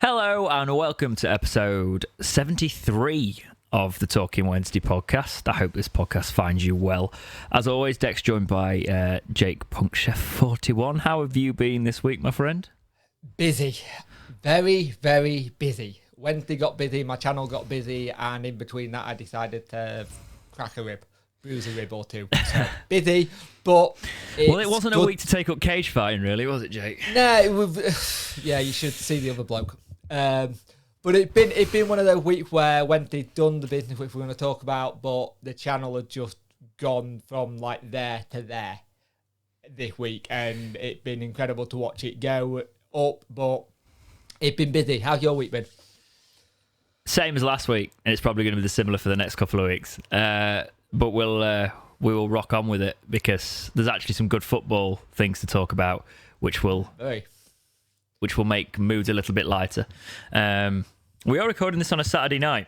Hello and welcome to episode 73 of the Talking Wednesday podcast. I hope this podcast finds you well. As always, Dex joined by Jake Punkchef41. How have you been this week, my friend? Busy. Very, very busy. Wednesday got busy, my channel got busy, and in between that I decided to crack a rib. Bruise a rib or two. So, busy, but well, it wasn't a week to take up cage fighting, really, was it, Jake? No, it was, yeah, you should see the other bloke. But it's been one of those weeks where Wednesday's done the business which we're going to talk about, but the channel had just gone from like there to there this week, and it's been incredible to watch it go up. But it's been busy. How's your week been? Same as last week, and it's probably going to be similar for the next couple of weeks. But we will rock on with it because there's actually some good football things to talk about, which will make moods a little bit lighter. We are recording this on a Saturday night.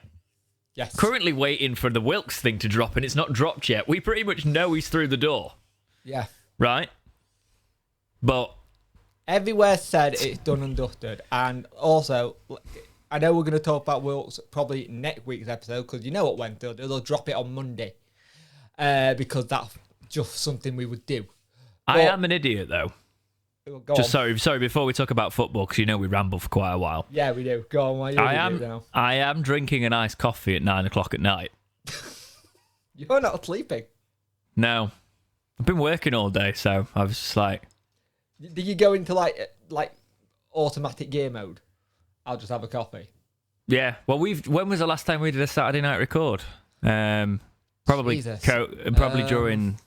Yes. Currently waiting for the Wilks thing to drop, and it's not dropped yet. We pretty much know he's through the door. Yeah. Right? But everywhere said it's done and dusted. And also, I know we're going to talk about Wilks probably next week's episode, because you know what went through. They'll drop it on Monday. Because that's just something we would do. I am an idiot, though. Sorry, before we talk about football, because you know we ramble for quite a while. Yeah, we do. Go on, what I am drinking an iced coffee at 9 o'clock at night. You're not sleeping? No. I've been working all day, so I was just like... Did you go into like automatic gear mode? I'll just have a coffee. Yeah. Well, when was the last time we did a Saturday night record? Probably during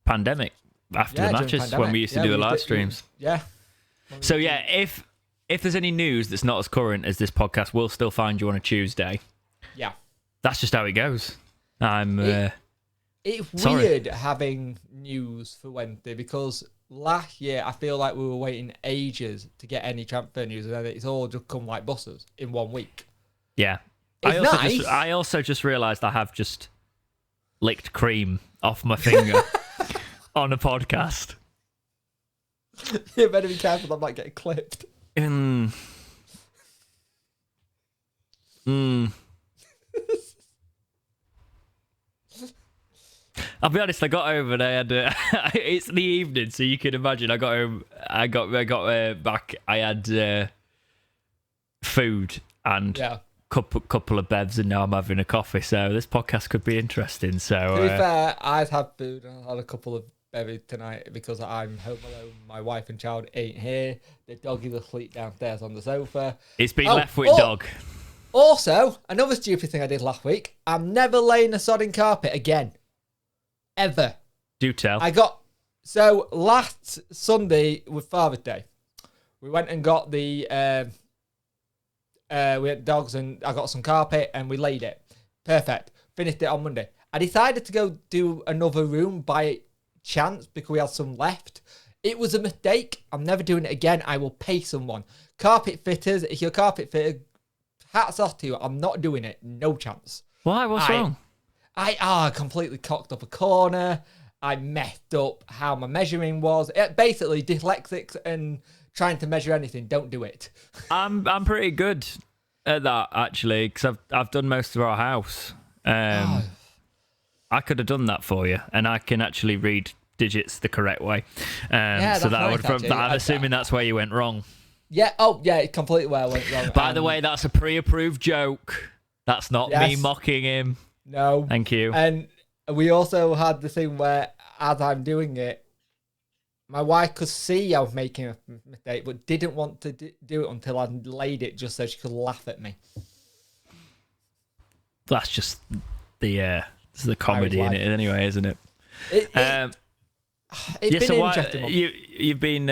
pandemic. After the matches, when we used to do the live streams. So yeah, if there's any news that's not as current as this podcast, we'll still find you on a Tuesday. Yeah. That's just how it goes. It's weird having news for Wednesday, because last year I feel like we were waiting ages to get any transfer news, and then it's all just come like buses in 1 week. Yeah. It's I also just realised I have just licked cream off my finger. On a podcast. You better be careful, I might get clipped. I'll be honest, I got home and I had it's the evening, so you can imagine I got home, I got back, I had food and couple of bevs, and now I'm having a coffee, so this podcast could be interesting. So to be fair, I've had food and I had a couple of bevvies tonight because I'm home alone. My wife and child ain't here. The dog is asleep downstairs on the sofa. It's been left with dog. Also, another stupid thing I did last week, I'm never laying a sodding carpet again. Ever. Do tell. So last Sunday with Father's Day, we went and got we had dogs, and I got some carpet and we laid it. Perfect. Finished it on Monday. I decided to go do another room by chance because we had some left. It was a mistake. I'm never doing it again. I will pay someone. Carpet fitters, if you're a carpet fitter, hats off to you. I'm not doing it. No chance. Why? What's wrong? I completely cocked up a corner. I messed up how my measuring was. Basically, dyslexics and trying to measure anything, don't do it. I'm pretty good at that, actually, because I've done most of our house. I could have done that for you, and I can actually read digits the correct way. So that I'm assuming that's where you went wrong. Yeah. Oh, yeah. Completely where I went wrong. By the way, that's a pre-approved joke. That's not me mocking him. No. Thank you. And we also had the thing where, as I'm doing it, my wife could see I was making a mistake, but didn't want to do it until I laid it, just so she could laugh at me. That's just the comedy in it, anyway, isn't it? It's been interesting. You've been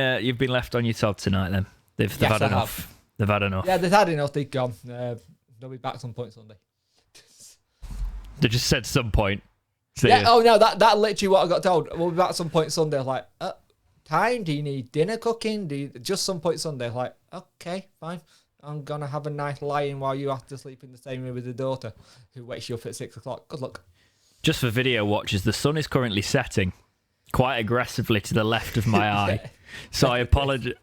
left on your top tonight. Then they've had enough. They've had enough. Yeah, they've had enough. They've gone. They'll be back some point Sunday. They just said some point. Yeah. Oh no, that literally what I got told. We'll be back some point Sunday. I was like, time? Do you need dinner cooking? Just some point Sunday? I was like, okay, fine. I'm gonna have a nice lie-in while you have to sleep in the same room with the daughter, who wakes you up at 6 o'clock. Good luck. Just for video watchers, the sun is currently setting quite aggressively to the left of my eye. So I apologize.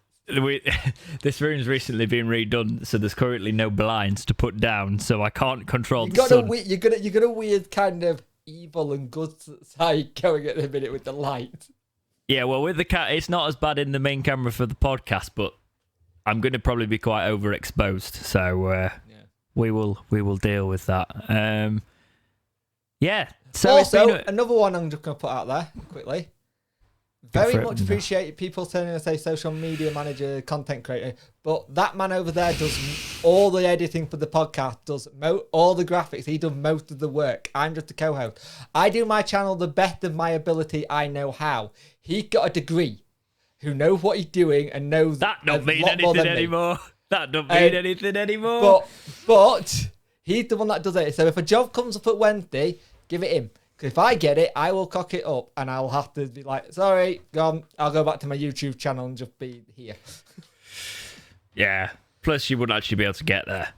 This room's recently been redone, so there's currently no blinds to put down, so I can't control You the got sun. you got a weird kind of evil and good side going at the minute with the light. Yeah, well, with the cat, it's not as bad in the main camera for the podcast, but I'm going to probably be quite overexposed, so we will deal with that. Yeah. So also, another one I'm just going to put out there quickly. Very much appreciate people turning to say social media manager, content creator, but that man over there does all the editing for the podcast, does all the graphics. He does most of the work. I'm just a co-host. I do my channel the best of my ability I know how. He got a degree, who knows what he's doing and knows that don't mean anything anymore. That don't mean anything anymore. But he's the one that does it. So if a job comes up at Wednesday, give it him. If I get it, I will cock it up and I'll have to be like, sorry, gone. I'll go back to my YouTube channel and just be here. Yeah. Plus, you wouldn't actually be able to get there.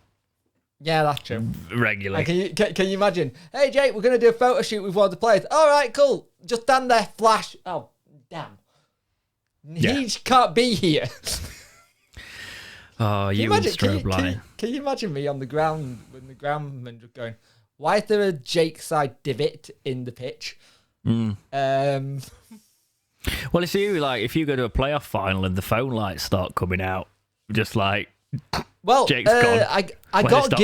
Yeah, that's true. Regularly. Can you imagine? Hey, Jake, we're going to do a photo shoot with one of the players. All right, cool. Just stand there, flash. Oh, damn. Yeah. He can't be here. Oh, you and strobe line. Can you imagine me on the ground with the groundman just going, why is there a Jake side divot in the pitch? Well, it's you, like, if you go to a playoff final and the phone lights start coming out, just like, Jake's gone. I got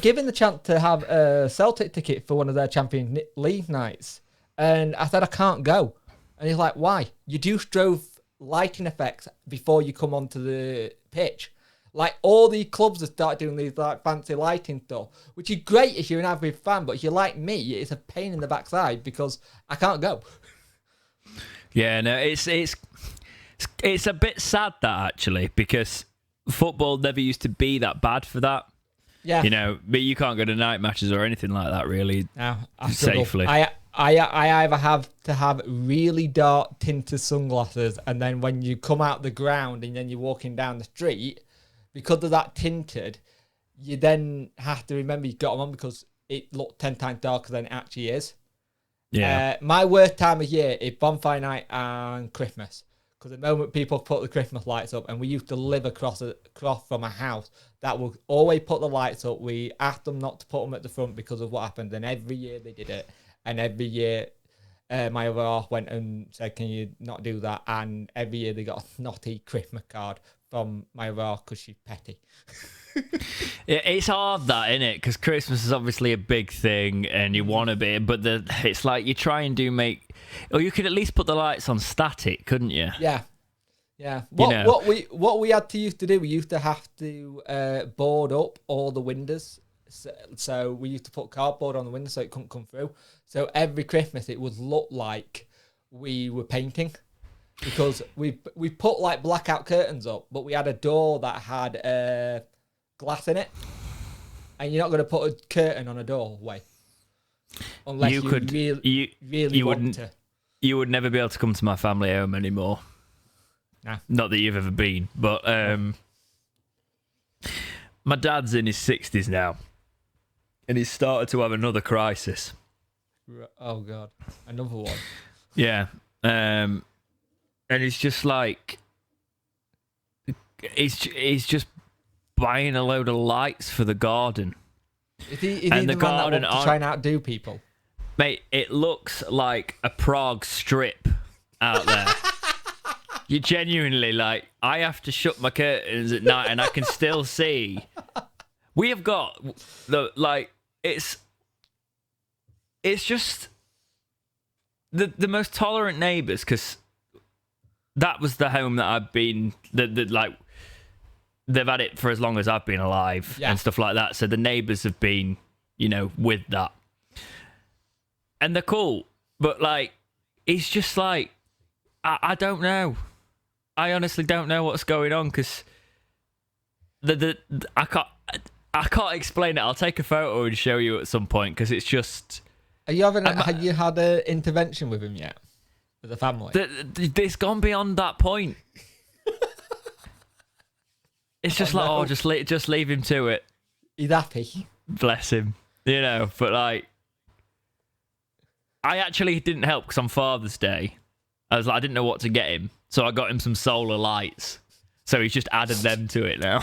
given the chance to have a Celtic ticket for one of their Champions League nights, and I said I can't go. And he's like, why? You do strobe lighting effects before you come onto the pitch. Like, all the clubs have started doing these like fancy lighting stuff, which is great if you're an average fan, but if you're like me, it's a pain in the backside because I can't go. Yeah, no, it's a bit sad that actually, because football never used to be that bad for that. Yeah, you know, but you can't go to night matches or anything like that really. No, safely. I either have to have really dark tinted sunglasses, and then when you come out the ground and then you're walking down the street, because of that tinted, you then have to remember you've got them on because it looked 10 times darker than it actually is. Yeah. My worst time of year is bonfire night and Christmas. Because the moment people put the Christmas lights up, and we used to live across from a house that would always put the lights up. We asked them not to put them at the front because of what happened. And every year they did it. And every year my other half went and said, can you not do that? And every year they got a naughty Christmas card from my other half because she's petty. Yeah, it's hard that, isn't it? Because Christmas is obviously a big thing and you want to be, but it's like you try and or you could at least put the lights on static, couldn't you? Yeah. What we had to used to do, we used to have to board up all the windows. So we used to put cardboard on the window so it couldn't come through. So every Christmas it would look like we were painting. Because we put like blackout curtains up, but we had a door that had glass in it, and you're not going to put a curtain on a doorway unless you really want to. You would never be able to come to my family home anymore. Nah. Not that you've ever been, but my dad's in his 60s now, and he's started to have another crisis. Oh God, another one. Yeah. And it's just like, he's just buying a load of lights for the garden. Is he the man that wants to try and outdo people? Mate, it looks like a Prague strip out there. You genuinely, like, I have to shut my curtains at night and I can still see. We have got, it's just the most tolerant neighbours, because that was the home that I've been, like, they've had it for as long as I've been alive and stuff like that. So the neighbours have been, with that. And they're cool. But, like, it's just like, I don't know. I honestly don't know what's going on, because I can't explain it. I'll take a photo and show you at some point, because it's just... Have you had an intervention with him yet? With the family? It's gone beyond that point. It's just just leave him to it. He's happy. Bless him. But like, I actually didn't help because on Father's Day, I didn't know what to get him. So I got him some solar lights. So he's just added them to it now.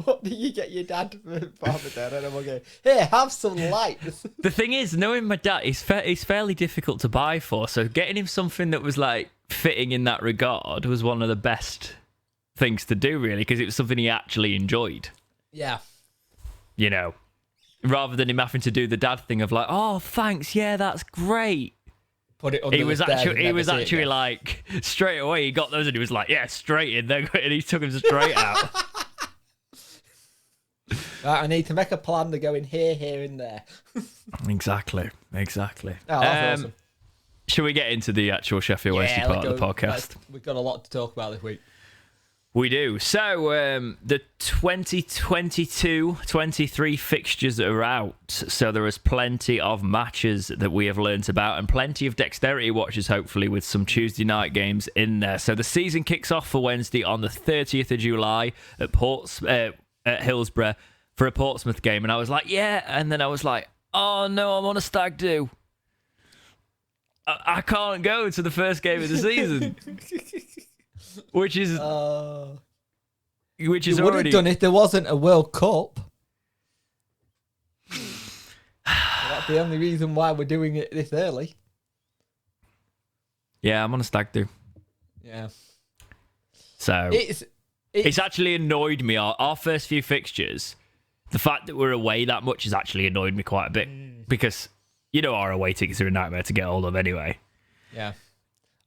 What do you get your dad for Father Day? I don't know what going. Here, have some lights. The thing is, knowing my dad, he's fairly difficult to buy for. So getting him something that was like fitting in that regard was one of the best things to do, really, because it was something he actually enjoyed. Yeah. You know, rather than him having to do the dad thing of like, oh, thanks, yeah, that's great. Put it under He was actually again. like straight away. He got those and he was like, yeah, straight in. Then and he took them straight out. Right, I need to make a plan to go in here, and there. Exactly. Oh, that's awesome. Shall we get into the actual Sheffield Wednesday part of the podcast? We've got a lot to talk about this week. We do. So, the 2022-23 fixtures are out. So there is plenty of matches that we have learnt about and plenty of dexterity watches, hopefully, with some Tuesday night games in there. So the season kicks off for Wednesday on the 30th of July at Hillsborough for a Portsmouth game. And I was like, yeah. And then I was like, oh, no, I'm on a stag do. I can't go to the first game of the season. Which is you would have done if there wasn't a World Cup. That's the only reason why we're doing it this early. Yeah, I'm on a stag do. Yeah. So it's actually annoyed me. Our first few fixtures, the fact that we're away that much has actually annoyed me quite a bit because our away tickets are a nightmare to get hold of anyway. Yeah.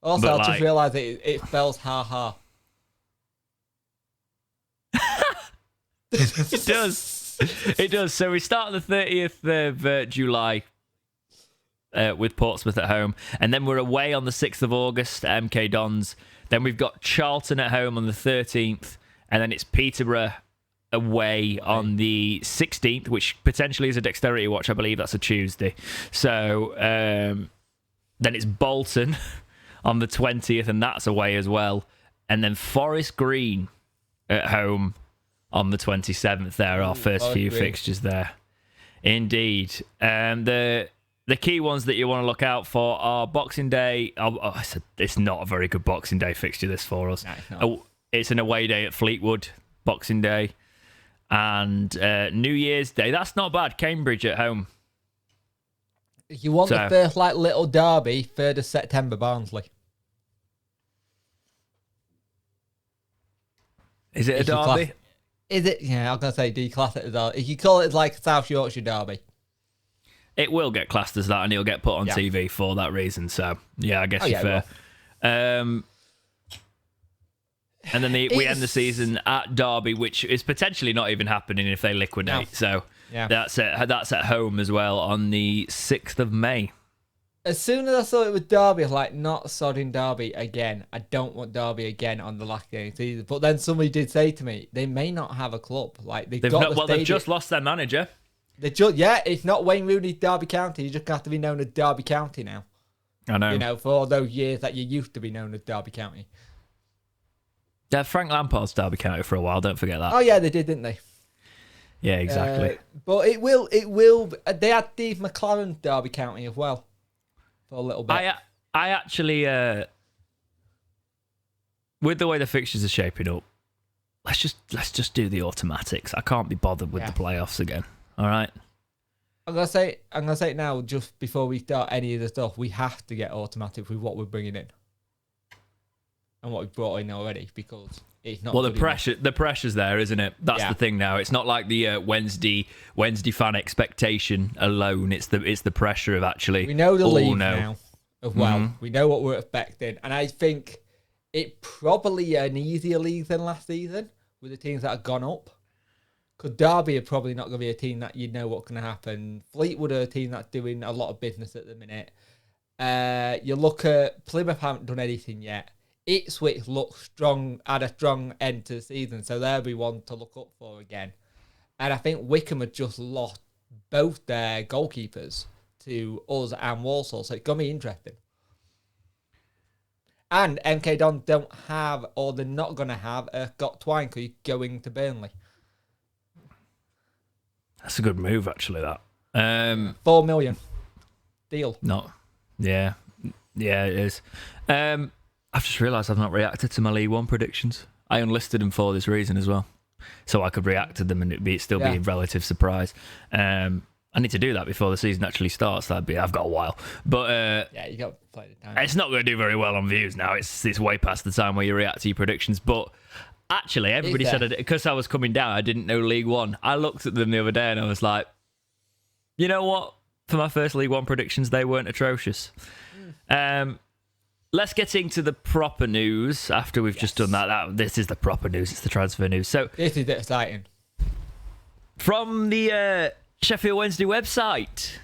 Also, I just realised it spells ha-ha. It does. It does. So we start on the 30th of July with Portsmouth at home. And then we're away on the 6th of August at MK Dons. Then we've got Charlton at home on the 13th. And then it's Peterborough away on the 16th, which potentially is a dexterity watch. I believe that's a Tuesday. So then it's Bolton on the 20th, and that's away as well. And then Forest Green at home on the 27th. There are our first few fixtures there. Indeed. The key ones that you want to look out for are Boxing Day. It's not a very good Boxing Day fixture, this, for us. No, it's an away day at Fleetwood, Boxing Day. And New Year's Day. That's not bad. Cambridge at home. You want the first little derby, 3rd of September, Barnsley. Is it a derby? Is it? Yeah, I'm going to say declass it as a derby. If you call it like a South Yorkshire derby. It will get classed as that, and it'll get put on TV for that reason. So, yeah, I guess you're fair. And then we end the season at Derby, which is potentially not even happening if they liquidate. No. So that's at home as well on the 6th of May. As soon as I saw it with Derby, I was like, not sodding Derby again. I don't want Derby again on the last game of the season. But then somebody did say to me, they may not have a club. Like they've just lost their manager. It's not Wayne Rooney's Derby County. You just have to be known as Derby County now. I know. For all those years that you used to be known as Derby County. Frank Lampard's Derby County for a while. Don't forget that. Oh yeah, they did, didn't they? Yeah, exactly. But it will. They had Steve McLaren's Derby County as well for a little bit. I actually, with the way the fixtures are shaping up, let's just do the automatics. I can't be bothered with the playoffs again. All right. I'm gonna say it now. Just before we start any of the stuff, we have to get automatic with what we're bringing in and what we've brought in already, because it's not. Well, the pressure's there, isn't it? That's the thing now. It's not like the Wednesday fan expectation alone. It's the pressure of actually. We know the league now as well. Mm-hmm. We know what we're expecting, and I think it probably an easier league than last season with the teams that have gone up. Because Derby are probably not going to be a team that you know what's going to happen. Fleetwood are a team that's doing a lot of business at the minute. You look at Plymouth, haven't done anything yet. Ipswich looks strong, had a strong end to the season, so they'll be one to look up for again. And I think Wickham had just lost both their goalkeepers to us and Walsall, so it's going to be interesting. And MK Dons don't have, or they're not going to have, a Scott Twinkle going to Burnley. That's a good move, actually, that. 4 million. Deal. No. Yeah. Yeah, it is. I I've just realised I've not reacted to my League One predictions. I unlisted them for this reason as well, so I could react to them and it'd still be a relative surprise. I need to do that before the season actually starts. I've got a while, but you got to play the time. It's not going to do very well on views now. It's way past the time where you react to your predictions. But actually, everybody said because I was coming down, I didn't know League One. I looked at them the other day and I was like, you know what? For my first League One predictions, they weren't atrocious. Let's get into the proper news after we've just done that. This is the proper news. It's the transfer news. So this is exciting. From the Sheffield Wednesday website,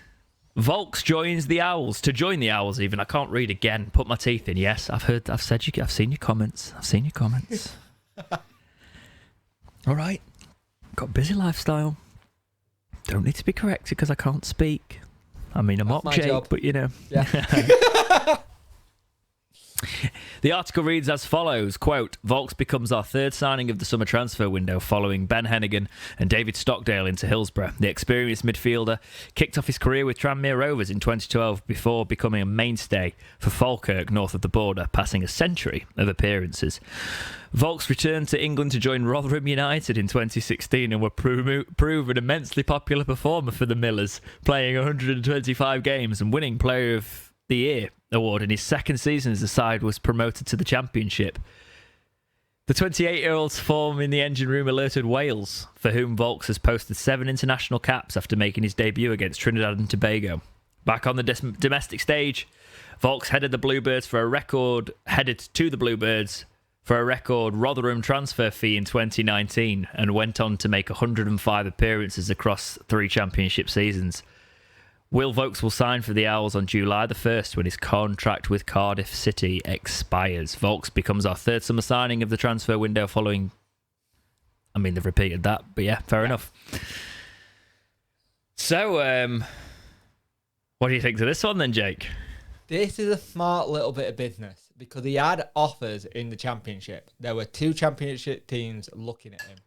Vaulks joins the Owls. To join the Owls, even. I can't read again. Put my teeth in. Yes, I've seen your comments. All right. Got a busy lifestyle. Don't need to be corrected because I can't speak. I mean, I'm not Jake, job. But you know. Yeah. The article reads as follows, quote, Vaulks becomes our third signing of the summer transfer window following Ben Hennigan and David Stockdale into Hillsborough. The experienced midfielder kicked off his career with Tranmere Rovers in 2012 before becoming a mainstay for Falkirk north of the border, passing a century of appearances. Vaulks returned to England to join Rotherham United in 2016 and were proved an immensely popular performer for the Millers, playing 125 games and winning Player of the Year award in his second season as the side was promoted to the Championship. The 28-year-old's form in the engine room alerted Wales, for whom Vaulks has posted 7 international caps after making his debut against Trinidad and Tobago. Back on the domestic stage, Vaulks headed to the Bluebirds for a record Rotherham transfer fee in 2019 and went on to make 105 appearances across 3 championship seasons. Will Vaulks will sign for the Owls on July the 1st when his contract with Cardiff City expires. Vaulks becomes our third summer signing of the transfer window following... I mean, they've repeated that, but yeah, fair enough. So, what do you think to this one then, Jake? This is a smart little bit of business because he had offers in the Championship. There were 2 Championship teams looking at him.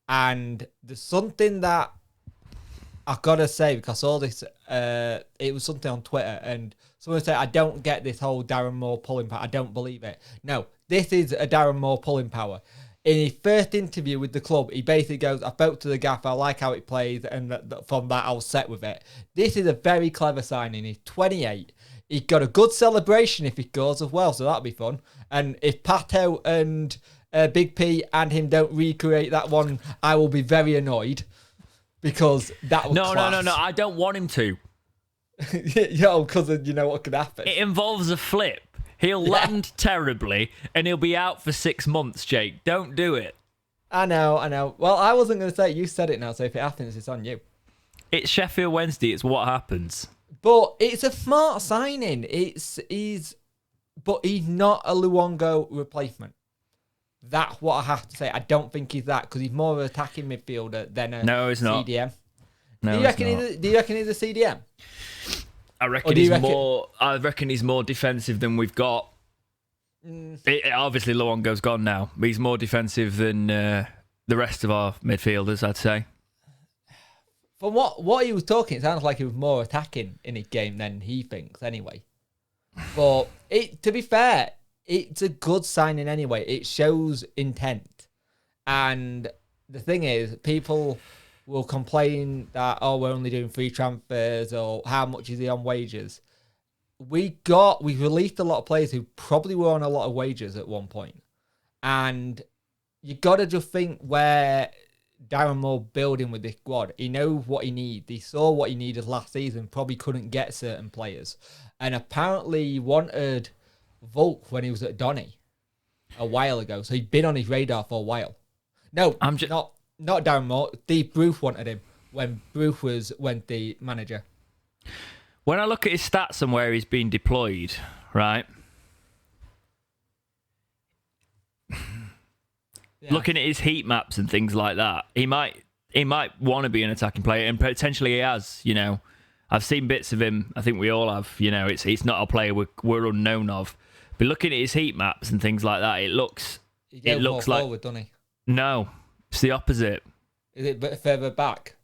And there's something that I've got to say, because all this, it was something on Twitter, and someone said, I don't get this whole Darren Moore pulling power. I don't believe it. No, this is a Darren Moore pulling power. In his first interview with the club, he basically goes, I spoke to the gaffer, I like how it plays, and from that, I was set with it. This is a very clever signing. He's 28. He's got a good celebration if he goes as well, so that'll be fun. And if Pato and Big P and him don't recreate that one, I will be very annoyed. Because that was class. No. I don't want him to. Because you know what could happen. It involves a flip. He'll land terribly, and he'll be out for 6 months, Jake. Don't do it. I know. Well, I wasn't going to say it. You said it now, so if it happens, it's on you. It's Sheffield Wednesday. It's what happens. But it's a smart signing. But he's not a Luongo replacement. That's what I have to say. I don't think he's that because he's more of an attacking midfielder than a CDM. No, do you reckon he's a CDM? I reckon he's more defensive than we've got. Obviously, Luongo's gone now. But he's more defensive than the rest of our midfielders, I'd say. From what he was talking, it sounds like he was more attacking in his game than he thinks anyway. But to be fair, it's a good signing anyway. It shows intent. And the thing is, people will complain that, we're only doing 3 transfers or how much is he on wages. We released a lot of players who probably were on a lot of wages at one point. And you got to just think where Darren Moore building with this squad. He knows what he needs. He saw what he needed last season, probably couldn't get certain players. And apparently he wanted Volk when he was at Donny a while ago, so he'd been on his radar for a while. No, not Darren Moore. Steve Bruce wanted him when Bruce went the manager. When I look at his stats and where he's been deployed, right? Looking at his heat maps and things like that, he might want to be an attacking player, and potentially he has. You know, I've seen bits of him. I think we all have. You know, it's not a player we're unknown of. But looking at his heat maps and things like that, it looks like forward, doesn't he? No, it's the opposite. Is it a bit further back?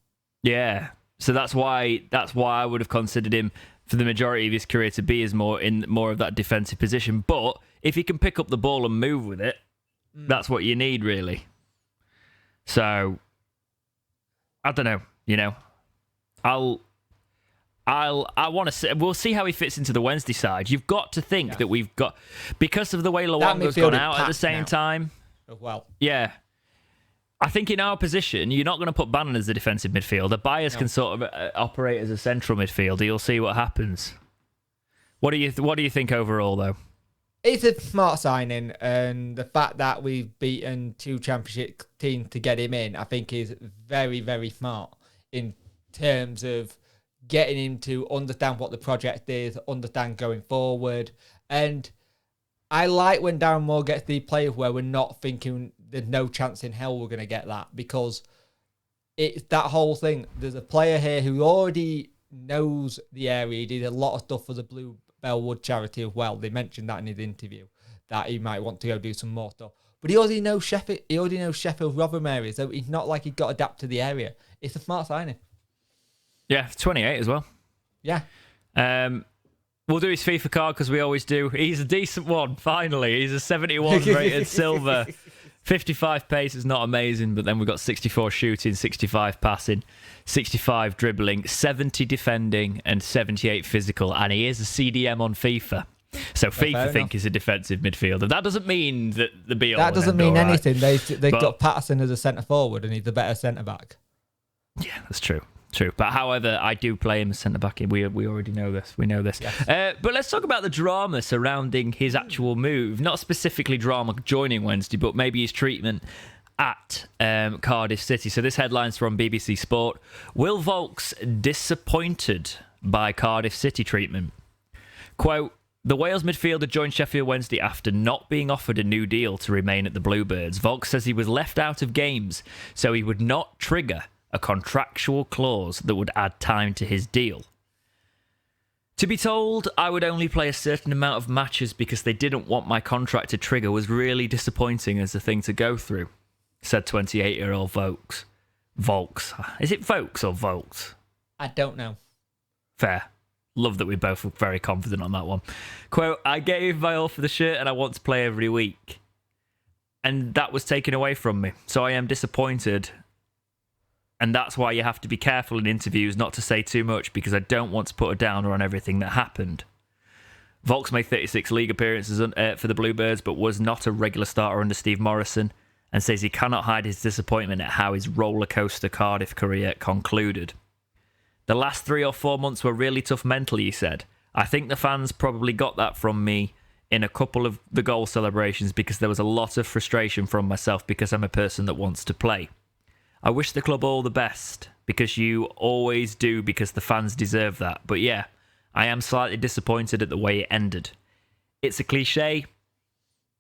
Yeah. So that's why I would have considered him for the majority of his career to be as more of that defensive position. But if he can pick up the ball and move with it, that's what you need, really. So, I don't know. You know, I want to see. We'll see how he fits into the Wednesday side. You've got to think that we've got, because of the way Luongo's gone out at the same time. Well, yeah. I think in our position, you're not going to put Bannon as the defensive midfielder. Byers can sort of operate as a central midfielder. You'll see what happens. What do you think overall, though? It's a smart signing, and the fact that we've beaten 2 championship teams to get him in, I think, is very, very smart in terms of getting him to understand what the project is, understand going forward. And I like when Darren Moore gets the players where we're not thinking there's no chance in hell we're going to get that, because it's that whole thing. There's a player here who already knows the area. He did a lot of stuff for the Blue Bellwood charity as well. They mentioned that in his interview, that he might want to go do some more stuff. But he already knows Sheffield. He already knows Sheffield Rotherham area, so he's not like he's got to adapt to the area. It's a smart signing. Yeah, 28 as well. Yeah. We'll do his FIFA card because we always do. He's a decent one, finally. He's a 71 rated silver. 55 pace is not amazing, but then we've got 64 shooting, 65 passing, 65 dribbling, 70 defending, and 78 physical. And he is a CDM on FIFA. So FIFA think he's a defensive midfielder. That doesn't mean that the be all. That doesn't mean anything. Right? They've got Patterson as a centre forward, and he's the better centre back. Yeah, that's true. True. But however, I do play him as centre-back. We already know this. We know this. Yes. But let's talk about the drama surrounding his actual move. Not specifically drama joining Wednesday, but maybe his treatment at Cardiff City. So this headline's from BBC Sport. Will Vaulks disappointed by Cardiff City treatment? Quote, the Wales midfielder joined Sheffield Wednesday after not being offered a new deal to remain at the Bluebirds. Vaulks says he was left out of games, so he would not trigger a contractual clause that would add time to his deal. To be told I would only play a certain amount of matches because they didn't want my contract to trigger was really disappointing as a thing to go through, said 28-year-old Vaulks. Vaulks. Is it Vaulks or Vaulks? I don't know. Fair. Love that we're both very confident on that one. Quote, I gave my all for the shirt and I want to play every week. And that was taken away from me. So I am disappointed. And that's why you have to be careful in interviews not to say too much, because I don't want to put a downer on everything that happened. Vaulks made 36 league appearances for the Bluebirds, but was not a regular starter under Steve Morrison, and says he cannot hide his disappointment at how his rollercoaster Cardiff career concluded. The last 3 or 4 months were really tough mentally, he said. I think the fans probably got that from me in a couple of the goal celebrations, because there was a lot of frustration from myself because I'm a person that wants to play. I wish the club all the best, because you always do, because the fans deserve that. But yeah, I am slightly disappointed at the way it ended. It's a cliche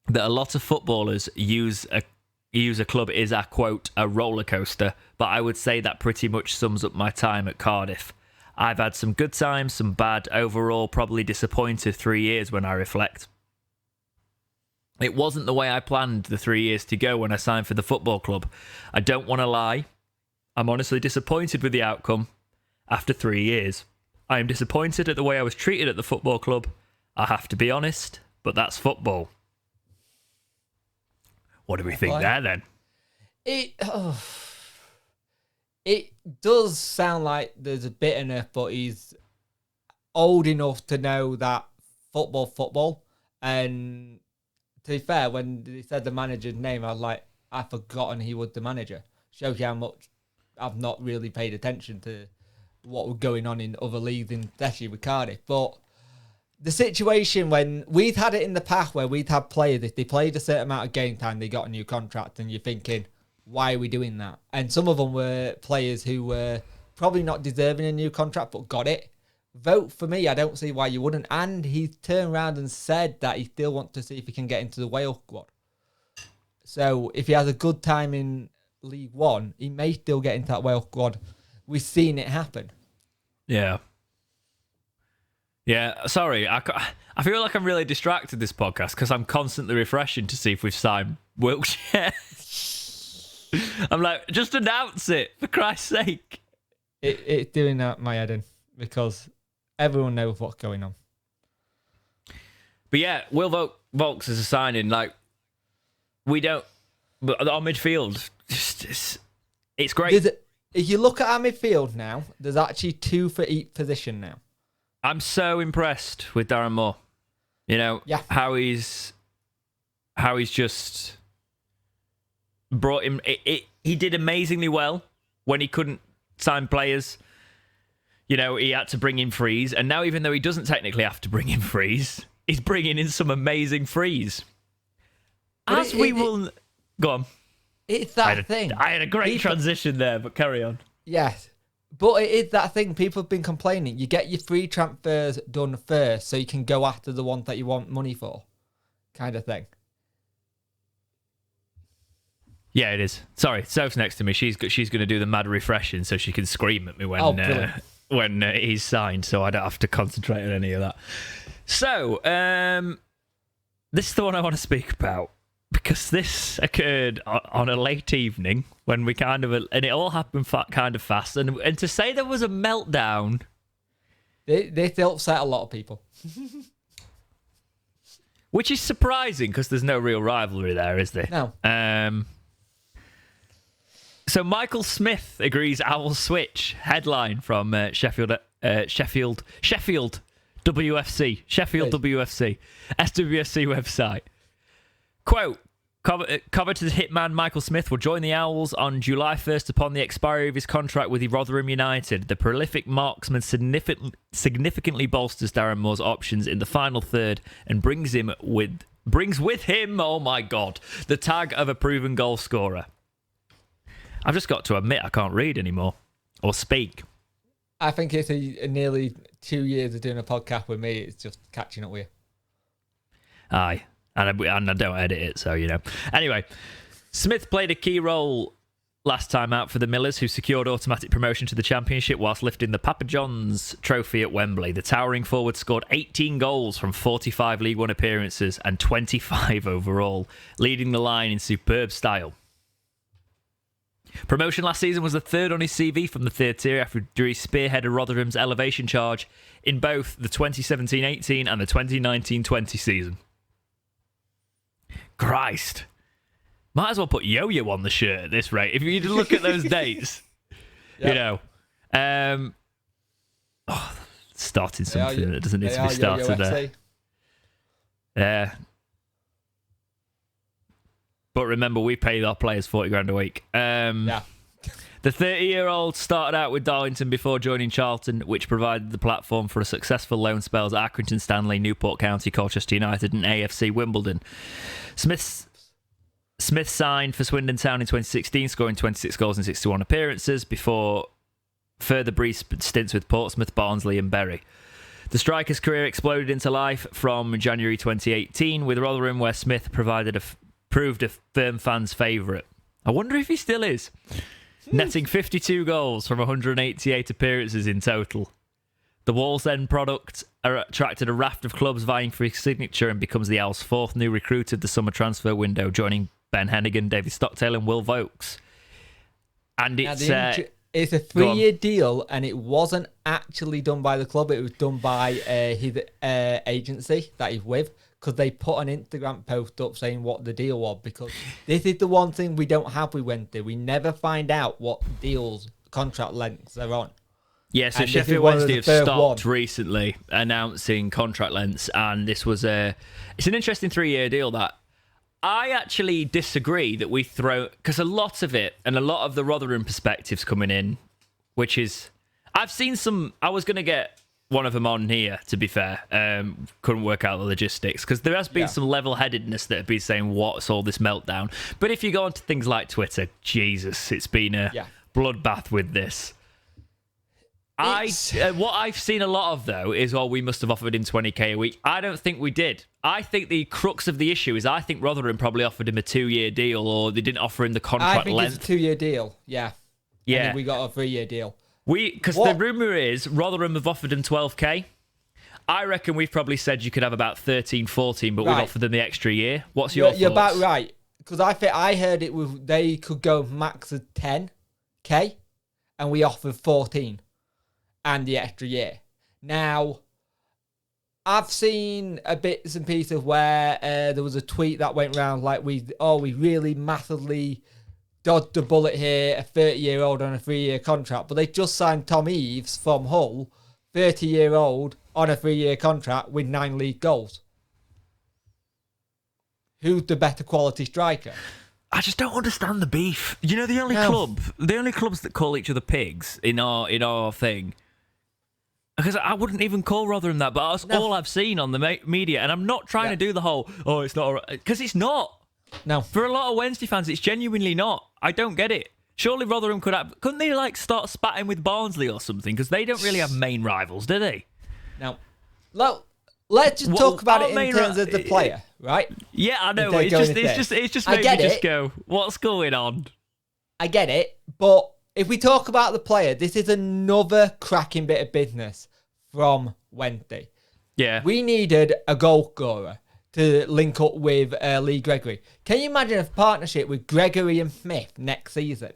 that a lot of footballers use a club is a, quote, a roller coaster, but I would say that pretty much sums up my time at Cardiff. I've had some good times, some bad, overall probably disappointed 3 years when I reflect. It wasn't the way I planned the 3 years to go when I signed for the football club. I don't want to lie. I'm honestly disappointed with the outcome after 3 years. I am disappointed at the way I was treated at the football club. I have to be honest, but that's football. What do we think there then? It does sound like there's a bitterness, but he's old enough to know that football. And to be fair, when he said the manager's name, I was like, I'd forgotten he was the manager. Shows you how much I've not really paid attention to what was going on in other leagues, especially with Cardiff. But the situation when we've had it in the past where we'd had players, if they played a certain amount of game time, they got a new contract, and you're thinking, why are we doing that? And some of them were players who were probably not deserving a new contract, but got it. Vote for me. I don't see why you wouldn't. And he turned around and said that he still wants to see if he can get into the Wales squad. So if he has a good time in League One, he may still get into that Wales squad. We've seen it happen. Yeah. Yeah, sorry. I feel like I'm really distracted this podcast because I'm constantly refreshing to see if we've signed Wilks yet. I'm like, just announce it, for Christ's sake. It's doing that my head in, because everyone knows what's going on. But yeah, Will Vogt Vaulks as a signing. Like, we don't. But our midfield, it's great. If you look at our midfield now, there's actually 2 for each position now. I'm so impressed with Darren Moore. You know, how he's just brought him. He did amazingly well when he couldn't sign players. You know, he had to bring in frees, and now even though he doesn't technically have to bring in frees, he's bringing in some amazing frees. As we will go on. It's that thing. I had a great transition there, but carry on. Yes. But it is that thing. People have been complaining. You get your free transfers done first so you can go after the ones that you want money for. Kind of thing. Yeah, it is. Sorry, Soph's next to me. She's going to do the mad refreshing so she can scream at me when he's signed, so I don't have to concentrate on any of that. So, this is the one I want to speak about. Because this occurred on a late evening when we and it all happened kind of fast. And to say there was a meltdown. They upset a lot of people. Which is surprising because there's no real rivalry there, is there? No. So Michael Smith agrees Owl switch. Headline from Sheffield WFC. WFC. SWFC website. Quote, coveted hitman Michael Smith will join the Owls on July 1st upon the expiry of his contract with Rotherham United. The prolific marksman significantly bolsters Darren Moore's options in the final third and brings with him, oh my God, the tag of a proven goal scorer. I've just got to admit I can't read anymore or speak. I think it's nearly 2 years of doing a podcast with me. It's just catching up with you. Aye. And I don't edit it, so, you know. Anyway, Smith played a key role last time out for the Millers, who secured automatic promotion to the Championship whilst lifting the Papa John's trophy at Wembley. The towering forward scored 18 goals from 45 League One appearances and 25 overall, leading the line in superb style. Promotion last season was the third on his CV from the third tier after he spearheaded Rotherham's elevation charge in both the 2017-18 and the 2019-20 season. Christ. Might as well put Yo-Yo on the shirt at this rate. If you look at those dates, you know. Starting something that doesn't need to be started there. Yeah. But remember, we pay our players 40 grand a week. The 30-year-old started out with Darlington before joining Charlton, which provided the platform for a successful loan spells at Accrington Stanley, Newport County, Colchester United and AFC Wimbledon. Smith signed for Swindon Town in 2016, scoring 26 goals in 61 appearances before further brief stints with Portsmouth, Barnsley and Bury. The striker's career exploded into life from January 2018 with Rotherham, where Smith proved a firm fan's favourite. I wonder if he still is. Netting 52 goals from 188 appearances in total. The Wall's End product attracted a raft of clubs vying for his signature and becomes the Owls' fourth new recruit of the summer transfer window, joining Ben Hennigan, David Stockdale and Will Vaulks. And it's a 3-year deal, and it wasn't actually done by the club. It was done by his agency that he's with, because they put an Instagram post up saying what the deal was, because this is the one thing we don't have with Wednesday. We never find out what deals, contract lengths they're on. Yeah, so Sheffield Wednesday have stopped recently announcing contract lengths, and this was it's an interesting 3-year deal that I actually disagree that we throw, because a lot of it, and a lot of the Rotherham perspectives coming in, which is, I've seen some, I was going to get one of them on here, to be fair. Couldn't work out the logistics, because there has been some level-headedness that have been saying, what's all this meltdown? But if you go onto things like Twitter, Jesus, it's been a bloodbath with this. What I've seen a lot of, though, is, we must have offered him 20k a week. I don't think we did. I think the crux of the issue is I think Rotherham probably offered him a 2-year deal, or they didn't offer him the contract length. I think it's a 2-year deal, yeah. Yeah. And then we got a 3-year deal. Because the rumour is Rotherham have offered him 12k. I reckon we've probably said you could have about 13, 14, but we've offered them the extra year. What's your thoughts? You're about right. Because I think I heard it was they could go max of 10k, and we offered 14. And the extra year. Now, I've seen a bits and pieces where there was a tweet that went around like we really massively dodged a bullet here, a 30-year-old on a 3-year contract, but they just signed Tom Eaves from Hull, 30-year-old on a 3-year contract with 9 league goals. Who's the better quality striker? I just don't understand the beef. You know, the only clubs that call each other pigs in our thing. Because I wouldn't even call Rotherham that, but that's all I've seen on the media. And I'm not trying to do the whole, it's not all right. Because it's not. No. For a lot of Wednesday fans, it's genuinely not. I don't get it. Surely Rotherham couldn't they like start spatting with Barnsley or something? Because they don't really have main rivals, do they? No. Let's just talk about it in terms of the player, right? Yeah, I know. It's just made me just go, what's going on? I get it, but if we talk about the player, this is another cracking bit of business from Wednesday. Yeah. We needed a goal scorer to link up with Lee Gregory. Can you imagine a partnership with Gregory and Smith next season?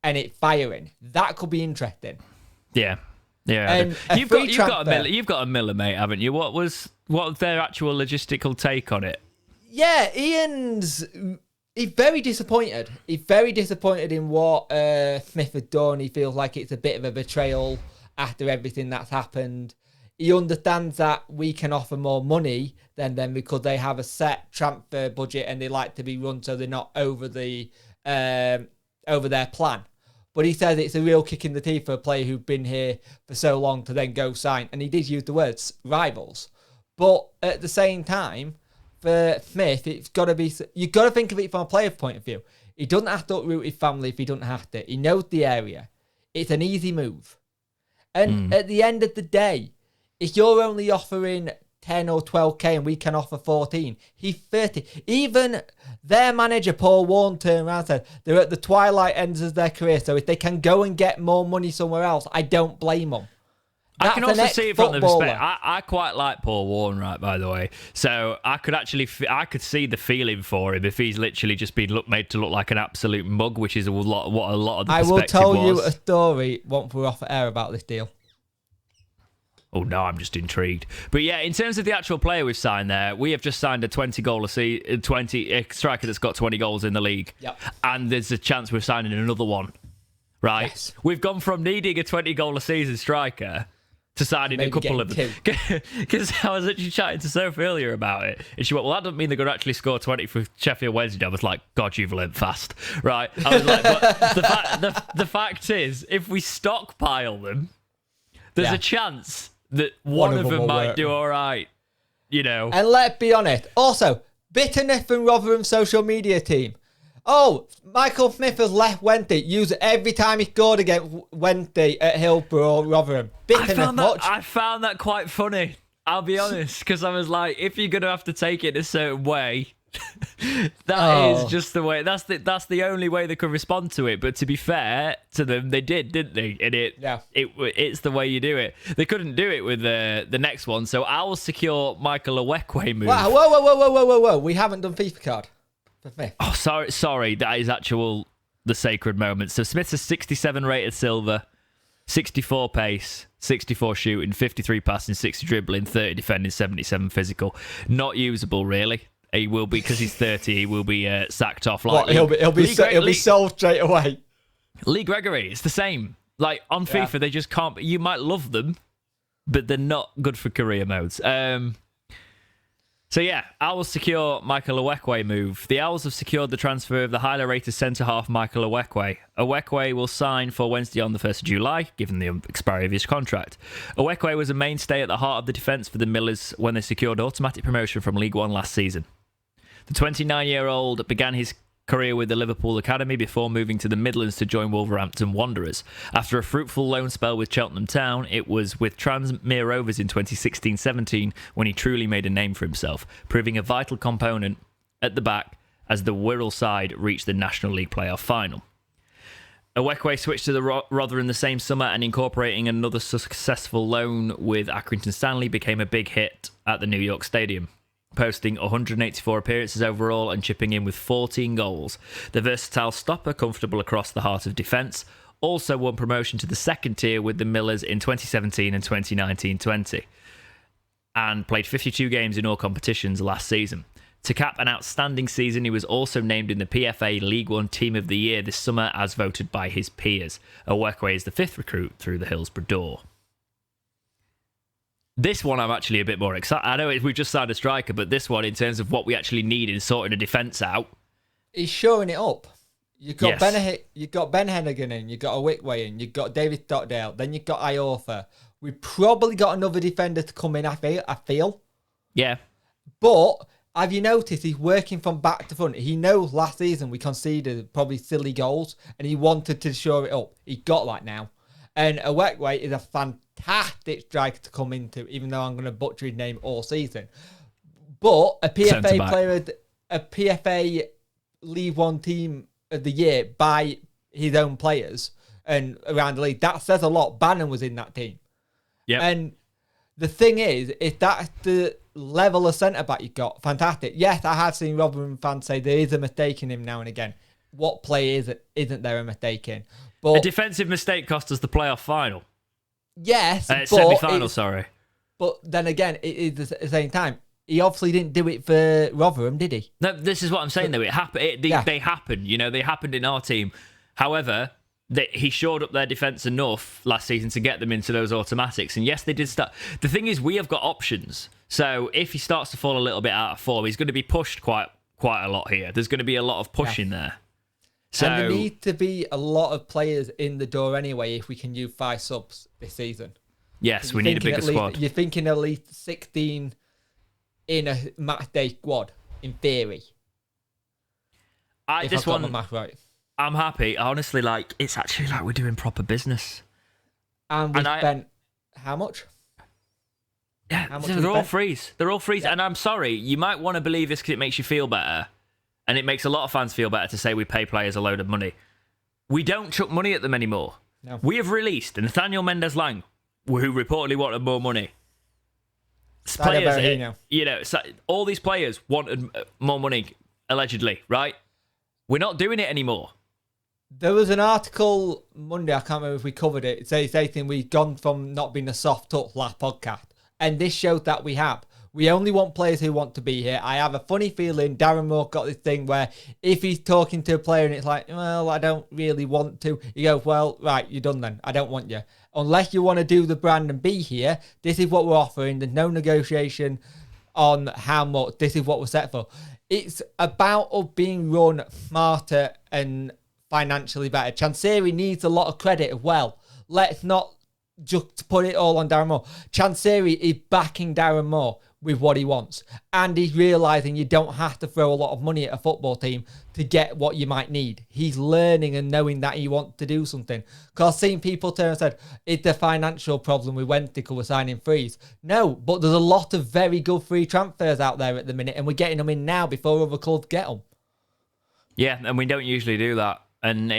And it firing. That could be interesting. Yeah. Yeah. And you've got a Miller, mate, haven't you? What was their actual logistical take on it? Yeah, he's very disappointed. He's very disappointed in what Smith had done. He feels like it's a bit of a betrayal after everything that's happened. He understands that we can offer more money than them because they have a set transfer budget and they like to be run so they're not over their plan. But he says it's a real kick in the teeth for a player who's been here for so long to then go sign. And he did use the words rivals. But at the same time, for Smith, it's got to be. You've got to think of it from a player's point of view. He doesn't have to uproot his family if he doesn't have to. He knows the area. It's an easy move. And at the end of the day, if you're only offering 10 or 12k and we can offer 14, he's 30. Even their manager, Paul Warne, turned around and said they're at the twilight ends of their career. So if they can go and get more money somewhere else, I don't blame them. I can also see it from the perspective. I quite like Paul Warne, right, by the way. So I could see the feeling for him if he's literally just been made to look like an absolute mug, which is what a lot of the perspective was. I will tell you a story once we're off air about this deal. Oh, no, I'm just intrigued. But yeah, in terms of the actual player we've signed there, we have just signed a 20-goal striker that's got 20 goals in the league. Yep. And there's a chance we're signing another one, right? Yes. We've gone from needing a 20-goal-a-season striker to signing a couple of them. Because I was actually chatting to Sophie earlier about it. And she went, well, that doesn't mean they're going to actually score 20 for Sheffield Wednesday. I was like, God, you've learned fast. Right? I was like, but the fact is, if we stockpile them, there's a chance that one of them might do all right, you know. And let's be honest. Also, bitterness from Rotherham's social media team. Oh, Michael Smith has left Wednesday. Use it every time he scored against Wednesday at Hillsborough or Rotherham. I found that quite funny. I'll be honest, because I was like, if you're going to have to take it a certain way, that is just the way. That's the only way they could respond to it. But to be fair to them, they didn't they? And it's the way you do it. They couldn't do it with the next one. So I will secure Michael Ihiekwe move. Wow, whoa! We haven't done FIFA card for Smith. Oh, sorry. That is the sacred moment. So Smith's a 67 rated silver, 64 pace, 64 shooting, 53 passing, 60 dribbling, 30 defending, 77 physical. Not usable, really. He will be, because he's 30, he will be sacked off. Like he'll be sold straight away. Lee Gregory, it's the same. Like on FIFA, they just can't. You might love them, but they're not good for career modes. So yeah, Owls secure Michael Ihiekwe move. The Owls have secured the transfer of the highly rated centre-half Michael Ihiekwe. Ihiekwe will sign for Wednesday on the 1st of July, given the expiry of his contract. Ihiekwe was a mainstay at the heart of the defence for the Millers when they secured automatic promotion from League One last season. The 29-year-old began his career with the Liverpool Academy before moving to the Midlands to join Wolverhampton Wanderers. After a fruitful loan spell with Cheltenham Town, it was with Tranmere Rovers in 2016-17 when he truly made a name for himself, proving a vital component at the back as the Wirral side reached the National League playoff final. Ihiekwe switched to the Rotherham the same summer, and incorporating another successful loan with Accrington Stanley became a big hit at the New York Stadium, posting 184 appearances overall and chipping in with 14 goals. The versatile stopper, comfortable across the heart of defence, also won promotion to the second tier with the Millers in 2017 and 2019-20. and played 52 games in all competitions last season. To cap an outstanding season, he was also named in the PFA League One Team of the Year this summer as voted by his peers. Ihiekwe is the 5th recruit through the Hillsborough door. This one I'm actually a bit more excited. I know we've just signed a striker, but this one, in terms of what we actually need in sorting a defence out, he's showing it up. You've got Yes. you've got Ben Hennigan in, you've got Ihiekwe in, you've got David Stockdale, then you've got Iorfa. We've probably got another defender to come in, I feel. yeah, But have you noticed he's working from back to front? He knows last season we conceded probably silly goals and he wanted to shore it up. He got that now. And Ihiekwe is a fantastic striker to come into, even though I'm going to butcher his name all season. But a PFA Centre-back. player, a PFA League One Team of the Year by his own players and around the league, that says a lot. Bannon was in that team. yeah. And the thing is, if that's the level of centre-back you got, fantastic. Yes, I have seen Rotherham fans say there is a mistake in him now and again. What play isn't there a mistake in? But A defensive mistake cost us the playoff final. yes, Semi-final, sorry. but then again, it is at the same time. He obviously didn't do it for Rotherham, did he? No, this is what I'm saying, though. It happened. They happened. They happened in our team. However, he shored up their defence enough last season to get them into those automatics. And yes, they did start. The thing is, we have got options. So if he starts to fall a little bit out of form, he's going to be pushed quite a lot here. There's going to be a lot of pushing there. So And there need to be a lot of players in the door anyway if we can use 5 subs this season. yes, we need a bigger squad. You're thinking at least 16 in a match day squad, in theory. If This I've got one, my math right. I'm happy. Honestly, it's actually like we're doing proper business. And we And spent how much? Yeah, How much they're we all spent? frees. They're all frees. Yeah. And I'm sorry, you might want to believe this because it makes you feel better. And it makes a lot of fans feel better to say we pay players a load of money. We don't chuck money at them anymore. No. We have released Nathaniel Mendez-Lang, who reportedly wanted more money. Berahino. All these players wanted more money, allegedly, right? We're not doing it anymore. There was an article Monday, I can't remember if we covered it. It says saying we've gone from not being a soft touch last podcast. And this shows that we have. We only want players who want to be here. I have a funny feeling Darren Moore got this thing where if he's talking to a player and it's like, well, I don't really want to, you go, well, right, you're done then. I don't want you. Unless you want to do the brand and be here, this is what we're offering. There's no negotiation on how much. This is what we're set for. It's about us being run smarter and financially better. Chansiri needs a lot of credit as well. Let's not just put it all on Darren Moore. Chansiri is backing Darren Moore with what he wants. And he's realising you don't have to throw a lot of money at a football team to get what you might need. He's learning and knowing that he wants to do something. Because I've seen people turn and said, it's the financial problem we went to because we're signing frees. No, but there's a lot of very good free transfers out there at the minute and we're getting them in now before other clubs get them. Yeah, and we don't usually do that. And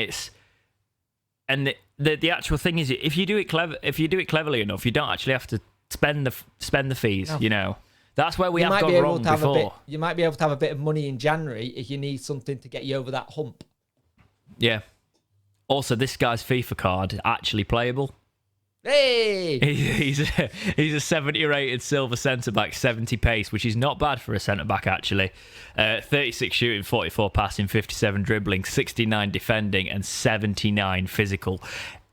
the actual thing is, if you do it cleverly enough, you don't actually have to spend the fees. No. That's where we You have might gone be able wrong to have before. you might be able to have a bit of money in January if you need something to get you over that hump. Yeah. Also, this guy's FIFA card actually playable. Hey! He's a 70 rated silver centre back, 70 pace, which is not bad for a centre back actually. 36 shooting, 44 passing, 57 dribbling, 69 defending, and 79 physical.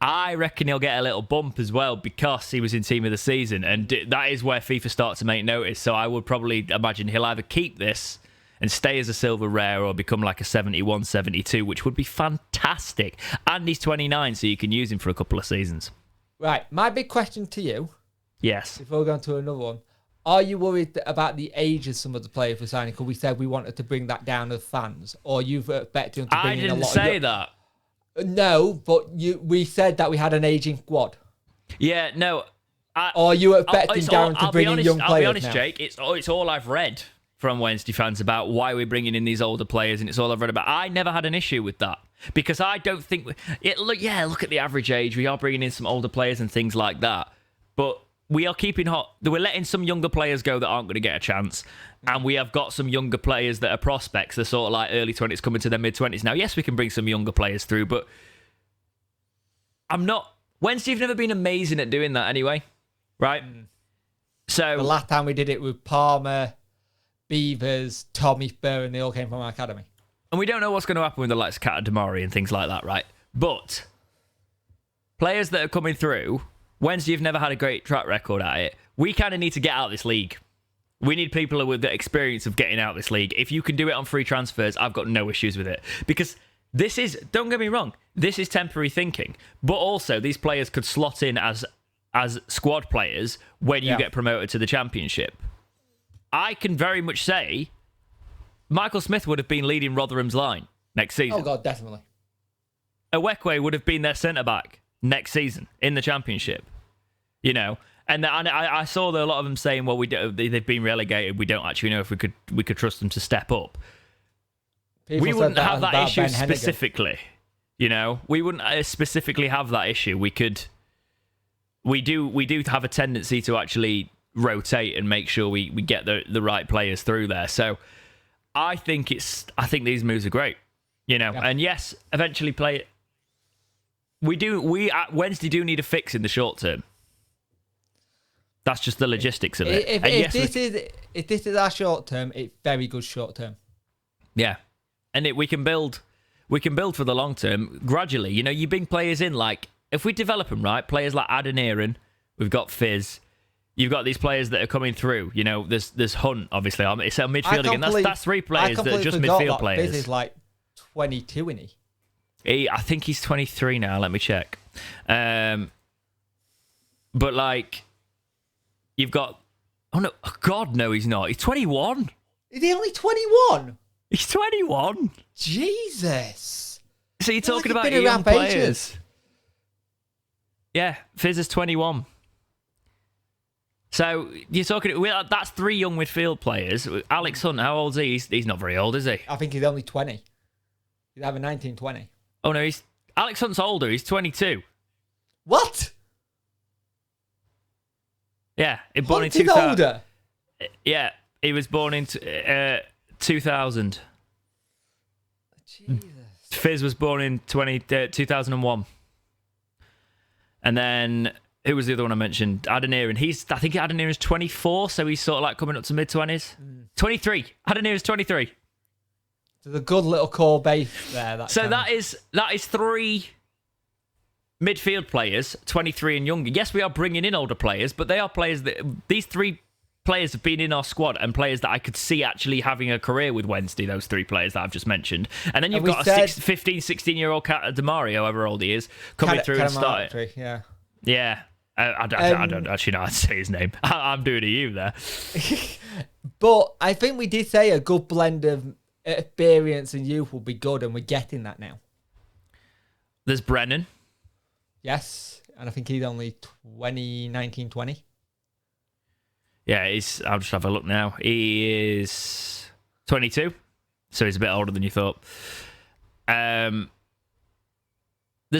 I reckon he'll get a little bump as well because he was in team of the season, and that is where FIFA starts to make notice. So I would probably imagine he'll either keep this and stay as a silver rare or become like a 71, 72, which would be fantastic. And he's 29, so you can use him for a couple of seasons. Right, my big question to you, Yes. before we go on to another one, are you worried about the age of some of the players we're signing? Because we said we wanted to bring that down as fans, or you've expected them to bring I in a didn't lot say of... that. No, but we said that we had an aging squad. Yeah, no. Or are you expecting Darren to bring in young players I'll be honest, now? Jake. It's all I've read from Wednesday fans about why we're bringing in these older players, and it's all I've read about. I never had an issue with that because I don't think look at the average age. We are bringing in some older players and things like that, but we are we're letting some younger players go that aren't going to get a chance, and we have got some younger players that are prospects. They're sort of like early 20s coming to their mid 20s now. Yes, we can bring some younger players through, but Wednesday've never been amazing at doing that anyway, right? So the last time we did it with Palmer, Beavers, Tommy Burr, and they all came from our academy. And we don't know what's going to happen with the likes of Kat Damari and things like that, right? But players that are coming through, Wednesday, you've never had a great track record at it. We kind of need to get out of this league. We need people with the experience of getting out of this league. If you can do it on free transfers, I've got no issues with it. Because this is, don't get me wrong, this is temporary thinking. But also, these players could slot in as squad players when you get promoted to the championship. I can very much say Michael Smith would have been leading Rotherham's line next season. Oh, God, definitely. Ihiekwe would have been their centre-back next season in the championship. You know? And I saw that a lot of them saying, well, they've been relegated. We don't actually know if we could trust them to step up. We wouldn't have that issue specifically. You know? We wouldn't specifically have that issue. We do have a tendency to actually rotate and make sure we get the right players through there. So I think these moves are great. You know, and yes, eventually play. We at Wednesday do need a fix in the short term. That's just the logistics of it. If this is our short term, it's very good short term. Yeah, and we can build for the long term gradually. You know, you bring players in like if we develop them right, players like Adeniran, we've got Fizz. You've got these players that are coming through. You know, there's Hunt, obviously. It's a midfield again. That's three players that are just midfield players. Fizz is like 22, isn't he? I think he's 23 now. Let me check. But like, you've got. Oh no! Oh, God, no, he's not. He's 21. Is he only 21? He's 21. Jesus. So you're talking about young players. Yeah, Fizz is 21. So you're talking. That's three young midfield players. Alex Hunt, how old is he? He's not very old, is he? I think he's only 20. He's either 19, 20. Oh no, Alex Hunt's older. He's 22. What? Yeah, he born in 2000. Older. Yeah, he was born in 2000. Jesus. Fizz was born in 2001. And then who was the other one I mentioned? Adeniran. I think Adeniran's 24, so he's sort of like coming up to mid-20s. 23. Adeniran's 23. There's a good little core base there. That is three midfield players, 23 and younger. Yes, we are bringing in older players, but they are players that these three players have been in our squad and players that I could see actually having a career with Wednesday, those three players that I've just mentioned. And then you've got a 15, 16-year-old Damari, however old he is, coming through and starting. Yeah. Yeah. I don't actually know how to say his name. I'm doing a you there. But I think we did say a good blend of experience and youth will be good, and we're getting that now. There's Brennan. Yes, and I think he's only 19, 20. Yeah, I'll just have a look now. He is 22, so he's a bit older than you thought. There's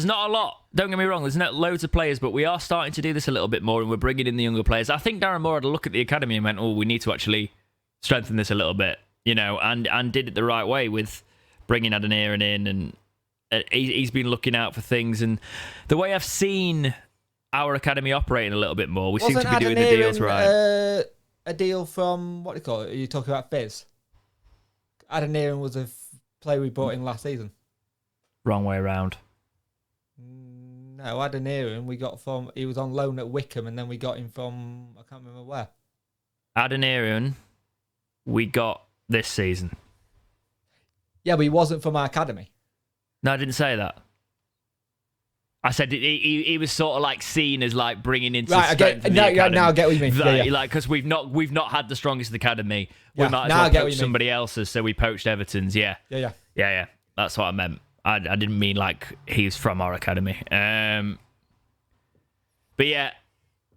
not a lot. Don't get me wrong. There's not loads of players, but we are starting to do this a little bit more, and we're bringing in the younger players. I think Darren Moore had a look at the academy and went, "Oh, we need to actually strengthen this a little bit," you know, and did it the right way with bringing Adeniran in, and he's been looking out for things. And the way I've seen our academy operating a little bit more, we seem to be doing the deals right. A deal from what do you call it? Are you talking about Fizz? Adeniran was a player we brought in last season. Wrong way around. No, Adeniran we got from. He was on loan at Wickham, and then we got him from. I can't remember where. Adeniran, we got this season. Yeah, but he wasn't from our academy. No, I didn't say that. I said he was sort of like seen as like bringing into strength in the academy. Now I get what you mean. Like because we've not had the strongest academy. Yeah, we might as well poach somebody else's, so we poached Everton's. Yeah. That's what I meant. I didn't mean like he's from our academy. But yeah,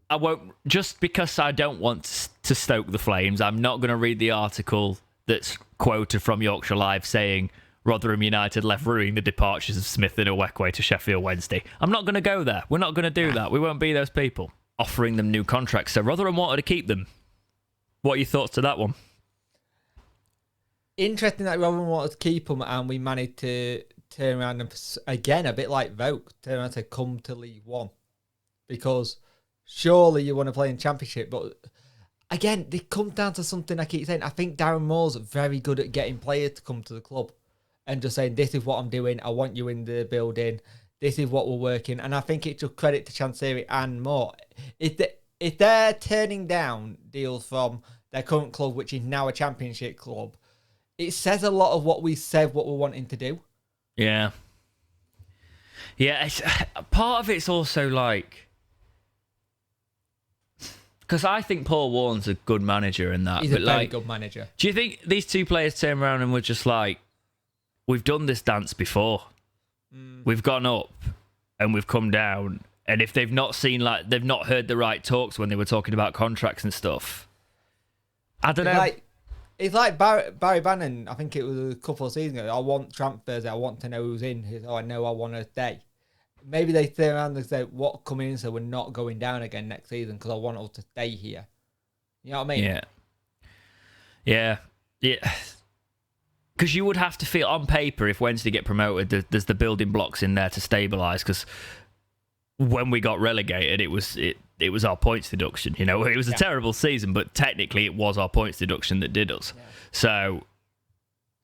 I won't, just because I don't want to stoke the flames, I'm not going to read the article that's quoted from Yorkshire Live saying Rotherham United left ruining the departures of Smith and Ihiekwe to Sheffield Wednesday. I'm not going to go there. We're not going to do that. We won't be those people offering them new contracts. So Rotherham wanted to keep them. What are your thoughts to that one? Interesting that Rotherham wanted to keep them, and we managed to turn around and, again, a bit like Vaulks, turn around and say, come to League One. Because surely you want to play in Championship, but again, it comes down to something I keep saying. I think Darren Moore's very good at getting players to come to the club and just saying, this is what I'm doing. I want you in the building. This is what we're working. And I think it's just credit to Chansiri and Moore. If they're turning down deals from their current club, which is now a championship club, it says a lot of what we said, what we're wanting to do. Yeah. Yeah, part of it's also like... Because I think Paul Warren's a good manager in that. He's a very good manager. Do you think these two players turned around and were just like, we've done this dance before. We've gone up and we've come down. And if they've not seen, like, they've not heard the right talks when they were talking about contracts and stuff. I don't know. It's like Barry Bannon, I think it was a couple of seasons ago. I want transfers. I want to know who's in. I know I want to stay. Maybe they turn around and say, what coming in so we're not going down again next season because I want us to stay here. You know what I mean? Yeah. Yeah. Yeah. Because you would have to feel on paper, if Wednesday get promoted, there's the building blocks in there to stabilise. Because when we got relegated, it was our points deduction. You know, it was a terrible season, but technically it was our points deduction that did us. Yeah. So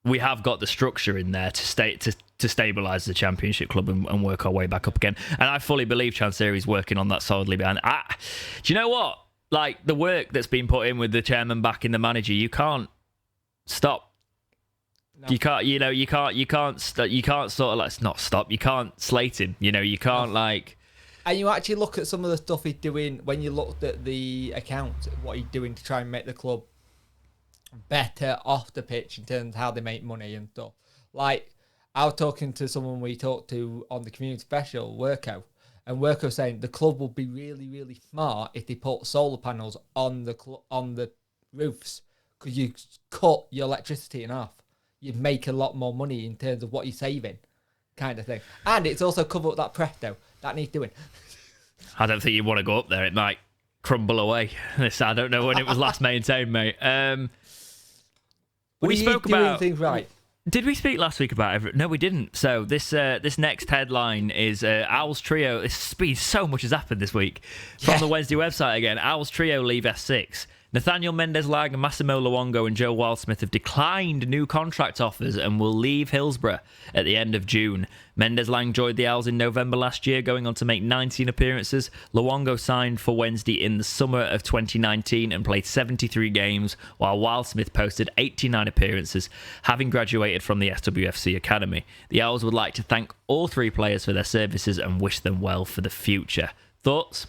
we have got the structure in there to stabilise the championship club and work our way back up again. And I fully believe Chansiri's working on that solidly behind. Do you know what? Like, the work that's been put in with the chairman backing the manager, you can't stop. No. You can't sort of like not stop. You can't slate him. You know, you can't like. And you actually look at some of the stuff he's doing when you looked at the account, what he's doing to try and make the club better off the pitch in terms of how they make money and stuff. Like, I was talking to someone we talked to on the community special, Worko, and Worko saying the club will be really, really smart if they put solar panels on the roofs because you cut your electricity in half. You'd make a lot more money in terms of what you're saving, kind of thing. And it's also covered up that Presto. That needs doing. I don't think you want to go up there. It might crumble away. I don't know when it was last maintained, mate. We spoke about things right. Did we speak last week about everything? No, we didn't. So this next headline is Owls Trio. It's been so much has happened this week. From the Wednesday website again. Owls Trio leave S6. Nathaniel Mendez-Laing, Massimo Luongo and Joe Wildsmith have declined new contract offers and will leave Hillsborough at the end of June. Mendez-Laing joined the Owls in November last year, going on to make 19 appearances. Luongo signed for Wednesday in the summer of 2019 and played 73 games, while Wildsmith posted 89 appearances, having graduated from the SWFC Academy. The Owls would like to thank all three players for their services and wish them well for the future. Thoughts?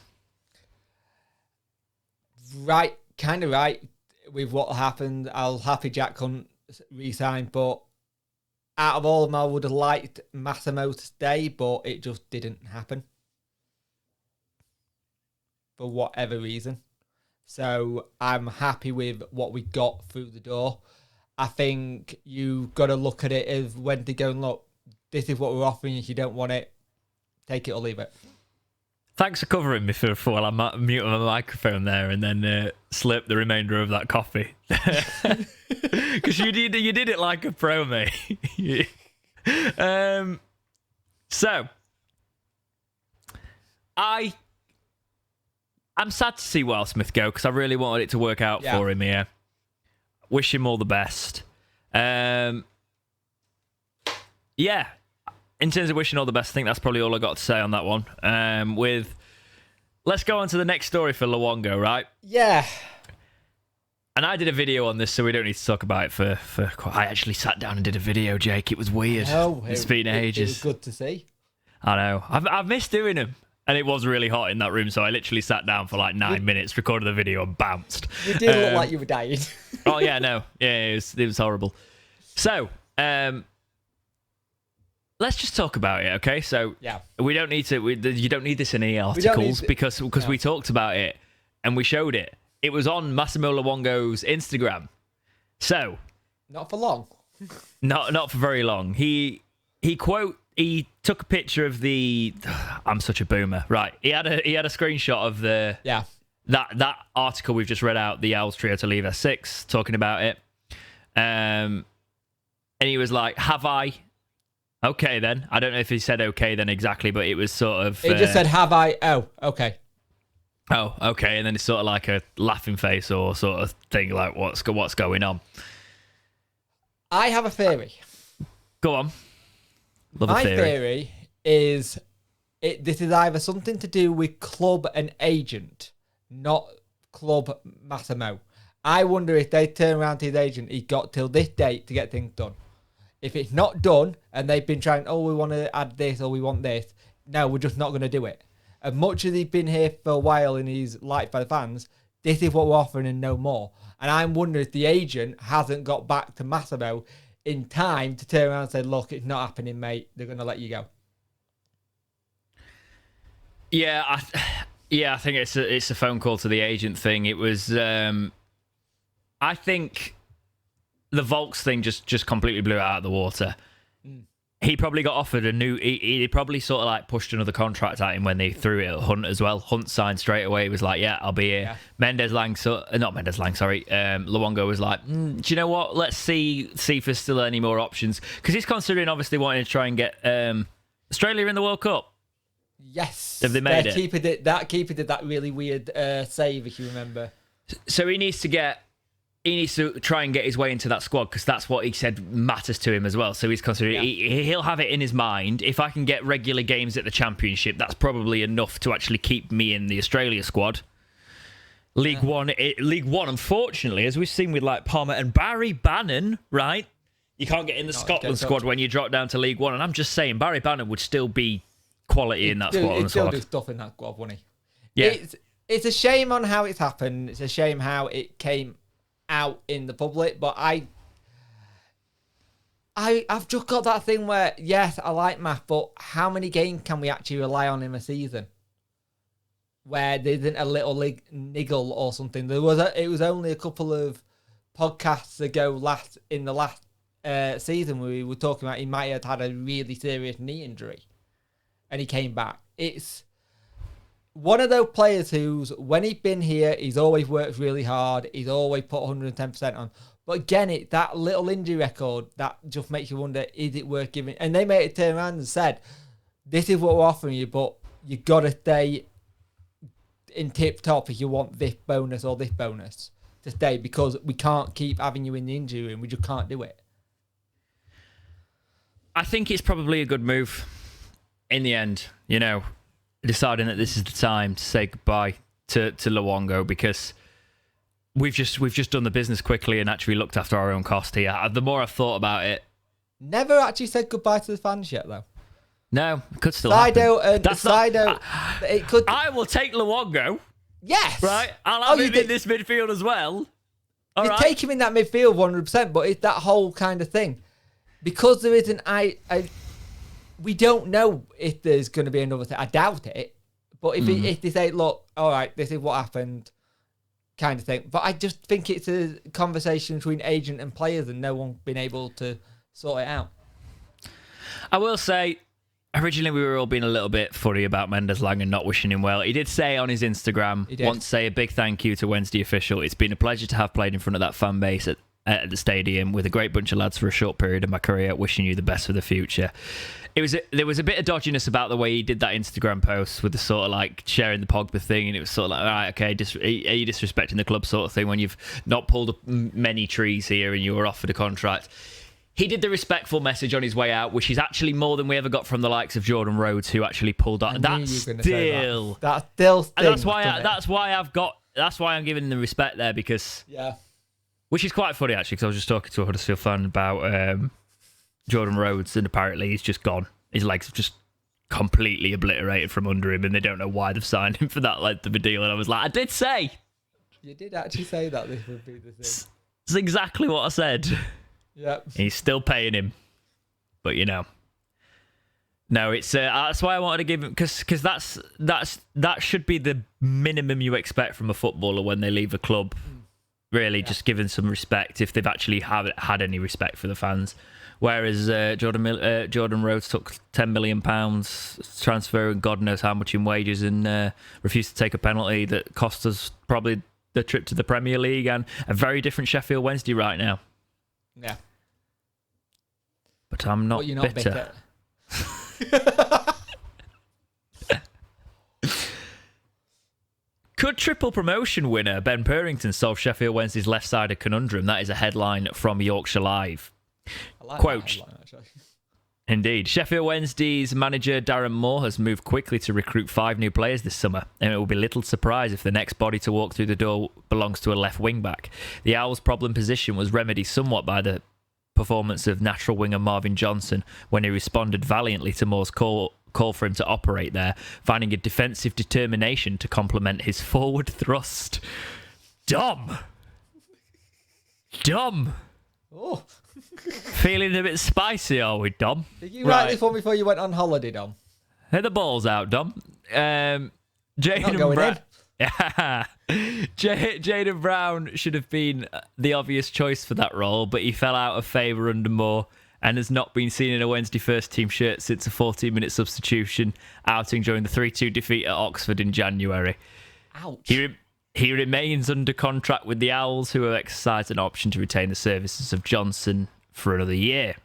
Right. Kind of right with what happened. I was happy Jack couldn't resign, but out of all of them, I would have liked Massimo to stay, but it just didn't happen for whatever reason. So I'm happy with what we got through the door. I think you got to look at it as when they go, look, this is what we're offering. If you don't want it, take it or leave it. Thanks for covering me for while I mute my microphone there and then slurp the remainder of that coffee. Because you did it like a pro, mate. So, I'm sad to see Wildsmith go because I really wanted it to work out for him here. Wish him all the best. Yeah. In terms of wishing all the best, I think that's probably all I got to say on that one. Let's go on to the next story for Luongo, right? Yeah. And I did a video on this, so we don't need to talk about it for I actually sat down and did a video, Jake. It was weird. It's been ages. It was good to see. I know. I've missed doing them. And it was really hot in that room, so I literally sat down for like 9 minutes, recorded the video, and bounced. You did look like you were dying. Oh, yeah, no. Yeah, it was horrible. So, let's just talk about it, okay? So we don't need to. You don't need this in any articles because we talked about it and we showed it. It was on Massimo Luongo's Instagram. So not for long. not for very long. He took a picture of the. I'm such a boomer, right? He had a screenshot of the that article we've just read out, the Owls Trio to leave S6, talking about it. And he was like, "Have I?" Okay, then. I don't know if he said okay then exactly, but it was sort of... It just said, have I... Oh, okay. Oh, okay. And then it's sort of like a laughing face or sort of thing, like what's going on. I have a theory. Go on. Love My a theory. theory is this is either something to do with club and agent, not club Massimo. I wonder if they turn around to his agent, he got till this date to get things done. If it's not done and they've been trying, we want to add this or we want this, no, we're just not going to do it. As much as he's been here for a while and he's liked by the fans, this is what we're offering and no more. And I'm wondering if the agent hasn't got back to Massimo in time to turn around and say, look, it's not happening, mate. They're going to let you go. Yeah, I think it's a phone call to the agent thing. It was, I think the Vaulks thing just completely blew it out of the water. He probably got offered a new. He probably sort of like pushed another contract at him when they threw it at Hunt as well. Hunt signed straight away. He was like, "Yeah, I'll be here." Yeah. Luongo was like, "Do you know what? Let's see if there's still any more options." Because he's considering obviously wanting to try and get Australia in the World Cup. Yes, have they made it? That keeper did that really weird save, if you remember. So he needs to try and get his way into that squad because that's what he said matters to him as well. So he's considering he'll have it in his mind. If I can get regular games at the Championship, that's probably enough to actually keep me in the Australia squad. League One, unfortunately, as we've seen with like Palmer and Barry Bannon, right? You can't get in the Scotland squad when you drop down to League One. And I'm just saying, Barry Bannon would still be quality in that squad. He'd still do stuff in that squad, wouldn't he? Yeah. It's a shame on how it's happened. It's a shame how it came out in the public, but I've just got that thing where, yes, I like Matt, but how many games can we actually rely on in a season where there isn't a little niggle or something? It was only a couple of podcasts ago in the last season where we were talking about he might have had a really serious knee injury and he came back. It's one of those players who's, when he's been here, he's always worked really hard. He's always put 110% on. But again, that little injury record, that just makes you wonder, is it worth giving? And they made it turn around and said, this is what we're offering you, but you got to stay in tip-top if you want this bonus or this bonus to stay, because we can't keep having you in the injury room. We just can't do it. I think it's probably a good move in the end, deciding that this is the time to say goodbye to Luongo, because we've just done the business quickly and actually looked after our own cost here. The more I've thought about it, never actually said goodbye to the fans yet, though. No, it could still happen. It could. I will take Luongo. Yes, right. I'll have him in this midfield as well. You take him in that midfield 100%, but it's that whole kind of thing, because there isn't. We don't know if there's going to be another thing. I doubt it. But if they say, look, all right, this is what happened, kind of thing. But I just think it's a conversation between agent and players and no one's been able to sort it out. I will say, originally we were all being a little bit funny about Mendes Lang and not wishing him well. He did say on his Instagram, want to say a big thank you to Wednesday Official. It's been a pleasure to have played in front of that fan base at the stadium with a great bunch of lads for a short period of my career. Wishing you the best for the future. There was a bit of dodginess about the way he did that Instagram post with the sort of like sharing the Pogba thing, and it was sort of like, all right, okay, are you disrespecting the club sort of thing when you've not pulled up many trees here and you were offered a contract. He did the respectful message on his way out, which is actually more than we ever got from the likes of Jordan Rhodes, who actually pulled out. That's why I'm giving the respect there, because which is quite funny actually, because I was just talking to a Huddersfield fan about Jordan Rhodes, and apparently he's just gone. His legs have just completely obliterated from under him, and they don't know why they've signed him for that length of a deal. And I was like, I did say. You did actually say that this would be the thing. It's exactly what I said. Yep. He's still paying him, but no, it's that's why I wanted to give him, because that should be the minimum you expect from a footballer when they leave a club. Really, just giving some respect if they've actually had any respect for the fans. Whereas Jordan Rhodes took £10 million transfer and God knows how much in wages, and refused to take a penalty that cost us probably the trip to the Premier League and a very different Sheffield Wednesday right now. Yeah. But I'm not bitter. Could triple promotion winner Ben Purrington solve Sheffield Wednesday's left-sided conundrum? That is a headline from Yorkshire Live. I like Quote, that headline, actually. Indeed. Sheffield Wednesday's manager Darren Moore has moved quickly to recruit 5 new players this summer, and it will be little surprise if the next body to walk through the door belongs to a left wing-back. The Owls' problem position was remedied somewhat by the performance of natural winger Marvin Johnson when he responded valiantly to Moore's call for him to operate there, finding a defensive determination to complement his forward thrust. Dom! Oh. Feeling a bit spicy, are we, Dom? Did you write this one before you went on holiday, Dom? Hit the balls out, Dom. Jaden Brown. Jaden Brown should have been the obvious choice for that role, but he fell out of favour under Moore and has not been seen in a Wednesday first team shirt since a 14-minute substitution outing during the 3-2 defeat at Oxford in January. Ouch. He remains under contract with the Owls, who have exercised an option to retain the services of Johnson for another year.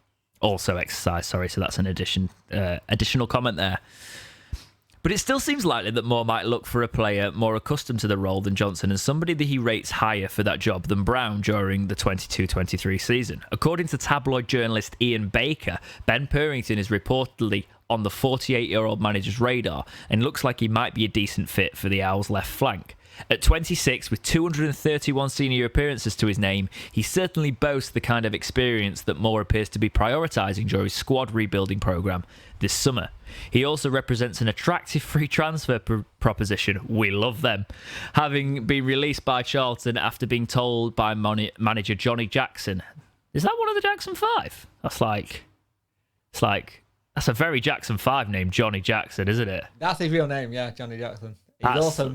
Also exercised, sorry, so that's an additional comment there. But it still seems likely that Moore might look for a player more accustomed to the role than Johnson and somebody that he rates higher for that job than Brown during the 22-23 season. According to tabloid journalist Ian Baker, Ben Purrington is reportedly on the 48-year-old manager's radar and looks like he might be a decent fit for the Owls' left flank. At 26, with 231 senior appearances to his name, he certainly boasts the kind of experience that Moore appears to be prioritising during his squad rebuilding programme this summer. He also represents an attractive free transfer proposition. We love them. Having been released by Charlton after being told by manager Johnny Jackson. Is that one of the Jackson 5? That's a very Jackson 5 name, Johnny Jackson, isn't it? That's his real name, yeah, Johnny Jackson. He's also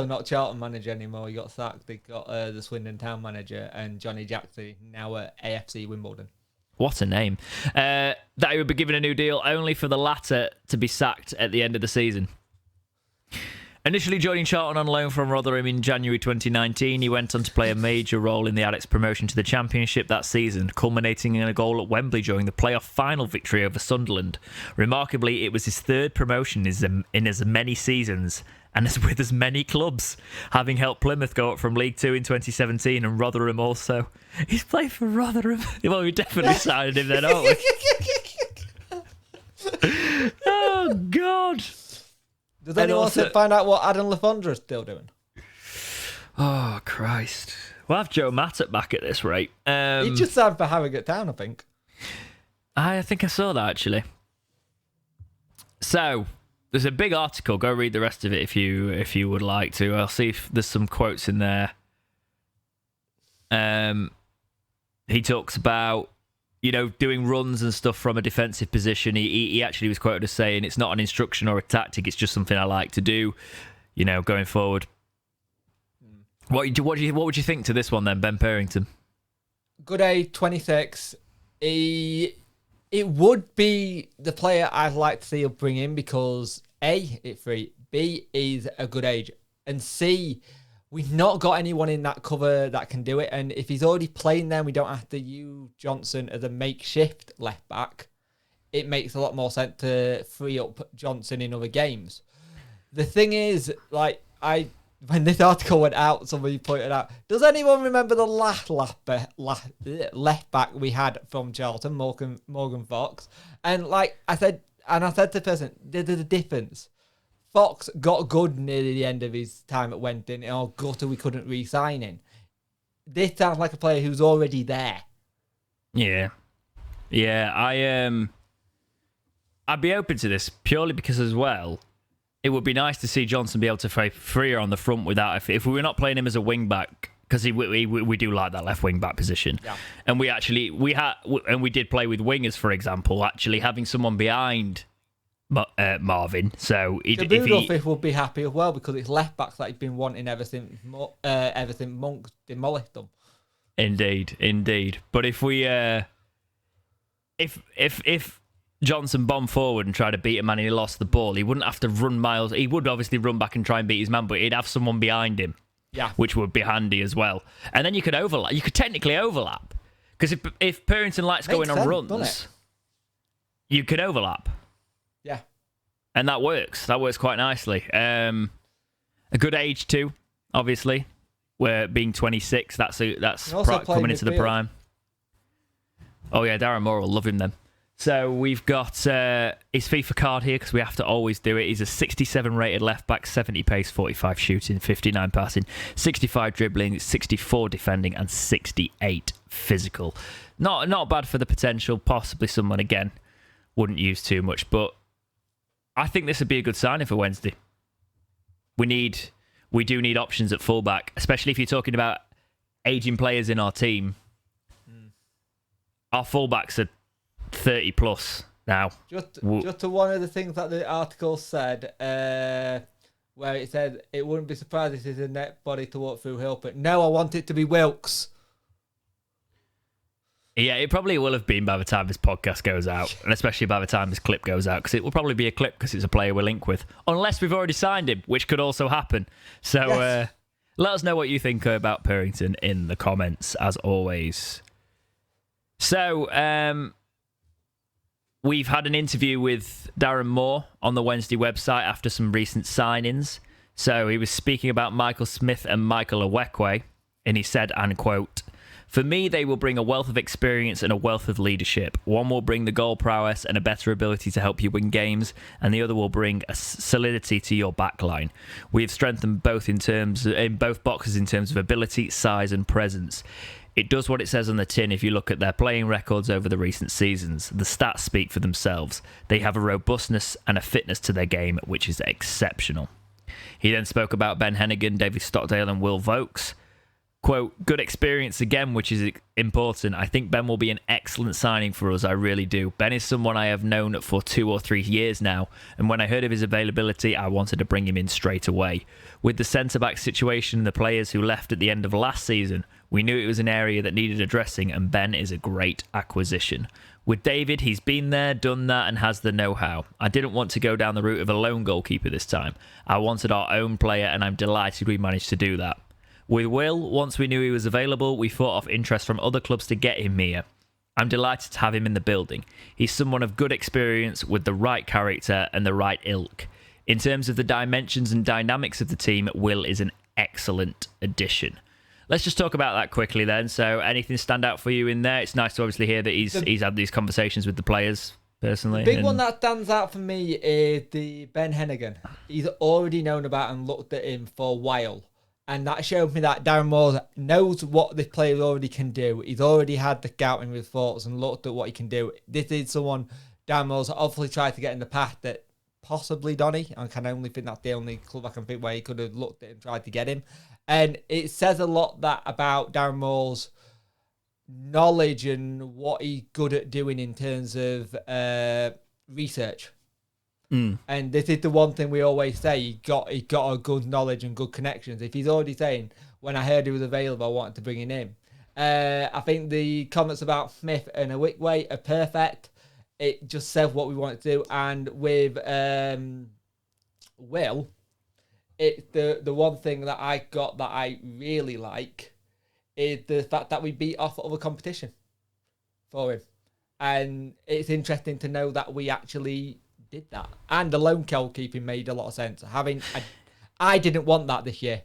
not Charlton manager anymore. He got sacked. They got the Swindon Town manager and Johnny Jackson now at AFC Wimbledon. What a name. That he would be given a new deal only for the latter to be sacked at the end of the season. Initially joining Charlton on loan from Rotherham in January 2019, he went on to play a major role in the Addicks promotion to the Championship that season, culminating in a goal at Wembley during the playoff final victory over Sunderland. Remarkably, it was his third promotion in as many seasons and with as many clubs, having helped Plymouth go up from League Two in 2017 and Rotherham also. He's played for Rotherham. Well, we definitely signed him then, aren't we? Oh, God. Does anyone want to find out what Adam Lafondra is still doing? Oh, Christ. We'll have Joe Mattett back at this rate. He just signed for Harrogate Town, I think. I think I saw that, actually. So, there's a big article. Go read the rest of it if you would like to. I'll see if there's some quotes in there. He talks about, doing runs and stuff from a defensive position. He actually was quoted as saying, it's not an instruction or a tactic, it's just something I like to do, going forward. What would you think to this one then, Ben Purrington? Good age, 26. It would be the player I'd like to see him bring in because A, it's free, B, is a good age, and C, we've not got anyone in that cover that can do it. And if he's already playing there, we don't have to use Johnson as a makeshift left back. It makes a lot more sense to free up Johnson in other games. The thing is, when this article went out, somebody pointed out, does anyone remember the last left back we had from Charlton, Morgan Vaulks? And I said to the person, there's a difference. Fox got good near the end of his time at Wenton, or gutter we couldn't re-sign him. This sounds like a player who's already there. Yeah, I'd be open to this purely because as well, it would be nice to see Johnson be able to play freer on the front without if we were not playing him as a wing back, because we do like that left wing back position. Yeah. And we did play with wingers, for example, actually having someone behind Marvin. So Budolf would be happy as well because it's left backs that he's been wanting ever since Monk demolished them. Indeed. But if we if Johnson bombed forward and tried to beat a man and he lost the ball, he wouldn't have to run miles. He would obviously run back and try and beat his man, but he'd have someone behind him, which would be handy as well. And then you could overlap. You could technically overlap. Because if Purrington likes going on runs, you could overlap. Yeah. And that works. That works quite nicely. And A good age too, obviously. We're being 26. That's coming into the prime. Oh yeah, Darren Moore will love him then. So we've got his FIFA card here because we have to always do it. He's a 67 rated left back, 70 pace, 45 shooting, 59 passing, 65 dribbling, 64 defending, and 68 physical. Not bad for the potential. Possibly someone again wouldn't use too much, but I think this would be a good signing for Wednesday. We do need options at fullback, especially if you're talking about aging players in our team. Our fullbacks are 30 plus now. Just to one of the things that the article said, where it said it wouldn't be surprised if there's a net body to walk through Hill, but no, I want it to be Wilks. Yeah, it probably will have been by the time this podcast goes out, and especially by the time this clip goes out, because it will probably be a clip because it's a player we're linked with, unless we've already signed him, which could also happen. So yes. Let us know what you think about Purrington in the comments, as always. So, we've had an interview with Darren Moore on the Wednesday website after some recent signings. So he was speaking about Michael Smith and Michael Ihiekwe, and he said, and quote, "For me, they will bring a wealth of experience and a wealth of leadership. One will bring the goal prowess and a better ability to help you win games, and the other will bring a solidity to your backline. We have strengthened in both boxes in terms of ability, size, and presence. It does what it says on the tin if you look at their playing records over the recent seasons. The stats speak for themselves. They have a robustness and a fitness to their game, which is exceptional." He then spoke about Ben Hennigan, David Stockdale, and Will Vaulks. Quote, "Good experience again, which is important. I think Ben will be an excellent signing for us, I really do. Ben is someone I have known for 2 or 3 years now, and when I heard of his availability, I wanted to bring him in straight away. With the centre-back situation and the players who left at the end of last season, we knew it was an area that needed addressing, and Ben is a great acquisition. With David, he's been there, done that, and has the know-how. I didn't want to go down the route of a lone goalkeeper this time. I wanted our own player, and I'm delighted we managed to do that. With Will, once we knew he was available, we fought off interest from other clubs to get him here. I'm delighted to have him in the building. He's someone of good experience with the right character and the right ilk. In terms of the dimensions and dynamics of the team, Will is an excellent addition." Let's just talk about that quickly then. So anything stand out for you in there? It's nice to obviously hear that he's had these conversations with the players personally. The big one that stands out for me is the Ben Hennigan. He's already known about and looked at him for a while. And that showed me that Darren Moore knows what this player already can do. He's already had the scouting results and looked at what he can do. This is someone Darren Moore's obviously tried to get in the past that possibly Donny. I can only think that's the only club I can think where he could have looked at and tried to get him. And it says a lot about Darren Moore's knowledge and what he's good at doing in terms of research. And this is the one thing we always say, he got a good knowledge and good connections. If he's already saying, when I heard he was available, I wanted to bring him in. I think the comments about Smith and Ihiekwe are perfect. It just says what we want to do. And with Will, it's the one thing that I got that I really like is the fact that we beat off other competition for him. And it's interesting to know that we actually did that. And the lone goalkeeping made a lot of sense. I didn't want that this year.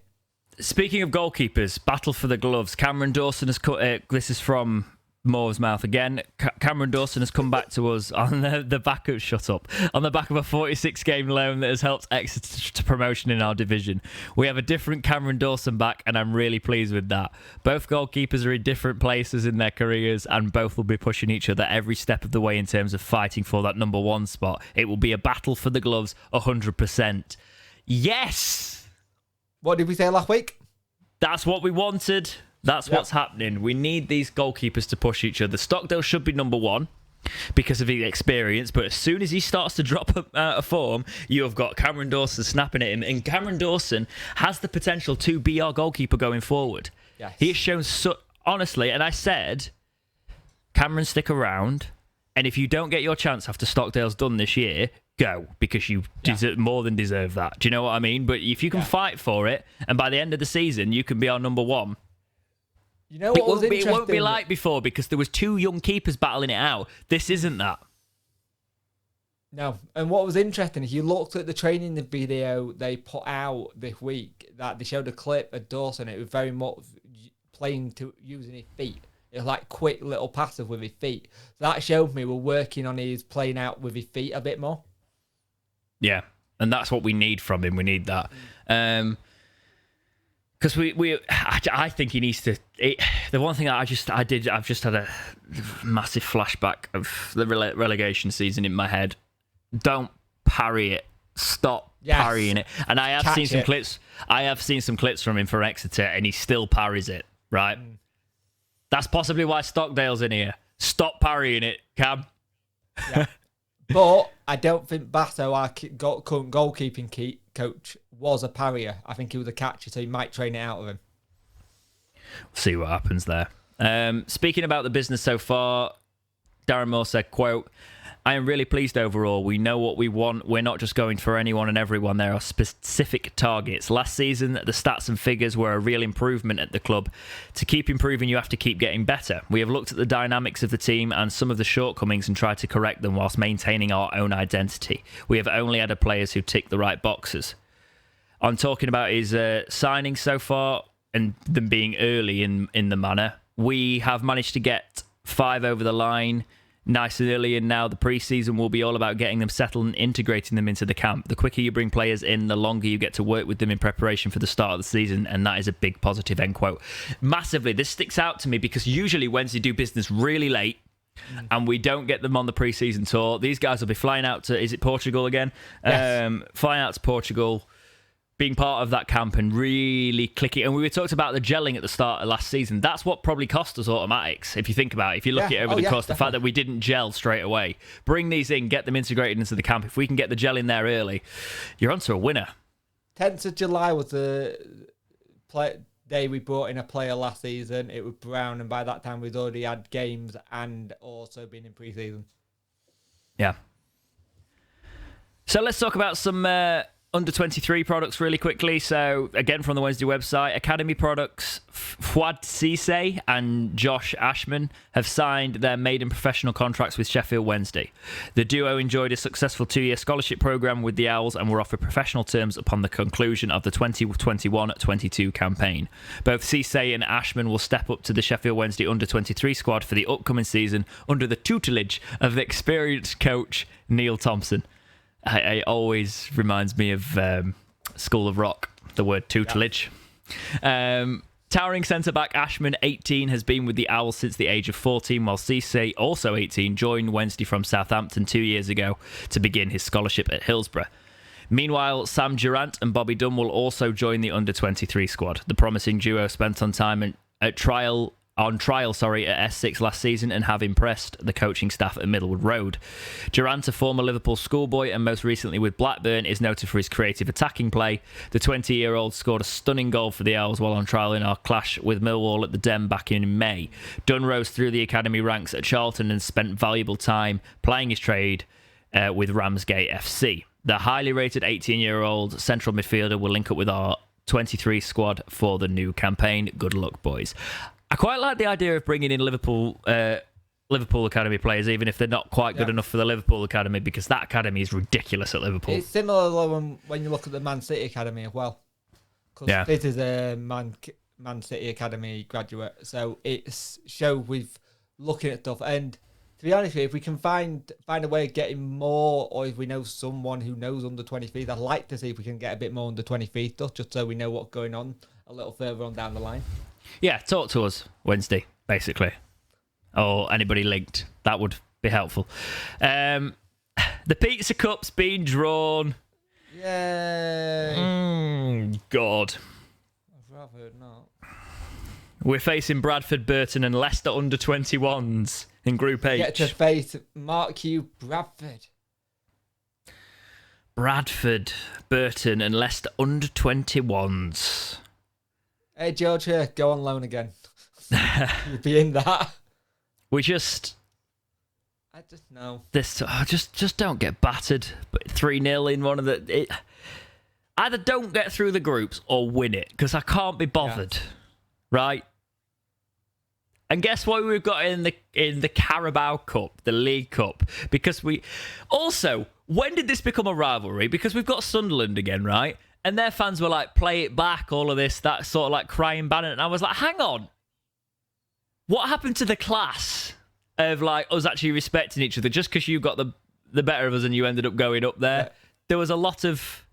Speaking of goalkeepers, battle for the gloves. Cameron Dawson has cut. This is from Moore's mouth again. Cameron Dawson has come back to us on the back of on the back of a 46-game loan that has helped Exeter to promotion in our division. We have a different Cameron Dawson back, and I'm really pleased with that. Both goalkeepers are in different places in their careers, and both will be pushing each other every step of the way in terms of fighting for that number 1 spot. It will be a battle for the gloves, 100%. Yes! What did we say last week? That's what we wanted. That's what's happening. We need these goalkeepers to push each other. Stockdale should be number 1 because of his experience, but as soon as he starts to drop a form, you have got Cameron Dawson snapping at him, and Cameron Dawson has the potential to be our goalkeeper going forward. Yes. He has shown, honestly, and I said, Cameron, stick around, and if you don't get your chance after Stockdale's done this year, go, because you more than deserve that. Do you know what I mean? But if you can fight for it, and by the end of the season, you can be our number 1, you know what it won't be like before because there was 2 young keepers battling it out. This isn't that. No. And what was interesting, if you looked at the training video they put out this week, that they showed a clip of Dawson, it was very much playing to using his feet. It was like quick little passes with his feet. So that showed me we're working on his playing out with his feet a bit more. Yeah, and that's what we need from him. We need that. Because I think he needs to. The one thing I've just had a massive flashback of the relegation season in my head. Don't parry it. Stop parrying it. And I have seen some clips. I have seen some clips from him for Exeter, and he still parries it. Right. That's possibly why Stockdale's in here. Stop parrying it, Cam. Yeah. But I don't think Basso, our current goalkeeping coach, was a parrier. I think he was a catcher, so he might train it out of him. We'll see what happens there. Speaking about the business so far, Darren Moore said, quote, I am really pleased overall. We know what we want. We're not just going for anyone and everyone. There are specific targets. Last season, the stats and figures were a real improvement at the club. To keep improving, you have to keep getting better. We have looked at the dynamics of the team and some of the shortcomings and tried to correct them whilst maintaining our own identity. We have only added players who tick the right boxes. On talking about his signings so far and them being early in the manner, we have managed to get 5 over the line nice and early, and now the pre-season will be all about getting them settled and integrating them into the camp. The quicker you bring players in, the longer you get to work with them in preparation for the start of the season, and that is a big positive, end quote. Massively, this sticks out to me because usually Wednesday do business really late, and we don't get them on the pre-season tour. These guys will be flying out to, is it Portugal again? Yes. Flying out to Portugal, being part of that camp and really clicking. And we talked about the gelling at the start of last season. That's what probably cost us automatics, if you think about it. If you look at it over the course, the fact that we didn't gel straight away. Bring these in, get them integrated into the camp. If we can get the gel in there early, you're onto a winner. 10th of July was the day we brought in a player last season. It was Brown, and by that time we'd already had games and also been in pre-season. Yeah. So let's talk about some under-23 products really quickly. So, again, from the Wednesday website, Academy products, Fouad Cisse and Josh Ashman have signed their maiden professional contracts with Sheffield Wednesday. The duo enjoyed a successful 2-year scholarship programme with the Owls and were offered professional terms upon the conclusion of the 2021-22 campaign. Both Cisse and Ashman will step up to the Sheffield Wednesday under-23 squad for the upcoming season under the tutelage of the experienced coach Neil Thompson. It always reminds me of School of Rock, the word tutelage. Towering centre-back Ashman, 18, has been with the Owls since the age of 14, while Cisse, also 18, joined Wednesday from Southampton 2 years ago to begin his scholarship at Hillsborough. Meanwhile, Sam Durant and Bobby Dunn will also join the under-23 squad. The promising duo spent on time at trial at S6 last season and have impressed the coaching staff at Middlewood Road. Durant, a former Liverpool schoolboy and most recently with Blackburn, is noted for his creative attacking play. The 20-year-old scored a stunning goal for the Owls while on trial in our clash with Millwall at the Den back in May. Dunn rose through the academy ranks at Charlton and spent valuable time playing his trade with Ramsgate FC. The highly rated 18-year-old central midfielder will link up with our 23 squad for the new campaign. Good luck, boys. I quite like the idea of bringing in Liverpool Academy players, even if they're not quite good enough for the Liverpool Academy, because that academy is ridiculous at Liverpool. It's similar when you look at the Man City Academy as well. Because this is a Man City Academy graduate, so it's show with looking at stuff. And to be honest with you, if we can find a way of getting more, or if we know someone who knows under 23s, I'd like to see if we can get a bit more under 23 stuff, just so we know what's going on a little further on down the line. Yeah, talk to us Wednesday, basically. Or anybody linked. That would be helpful. The Pizza Cup's been drawn. Yay. God. I'd rather not. We're facing Bradford, Burton and Leicester under-21s in Group H. Get to face Mark Hugh Bradford. Bradford, Burton and Leicester under-21s. Hey, George, go on loan again. You'd be in that. I just know. Just don't get battered. But 3-0 in one of the... either don't get through the groups or win it, because I can't be bothered. Yeah. Right? And guess what we've got in the Carabao Cup, the League Cup? Because when did this become a rivalry? Because we've got Sunderland again, right? And their fans were like, play it back, all of this, that sort of like crying banner. And I was like, hang on. What happened to the class of like us actually respecting each other just because you got the better of us and you ended up going up there? Yeah. There was a lot of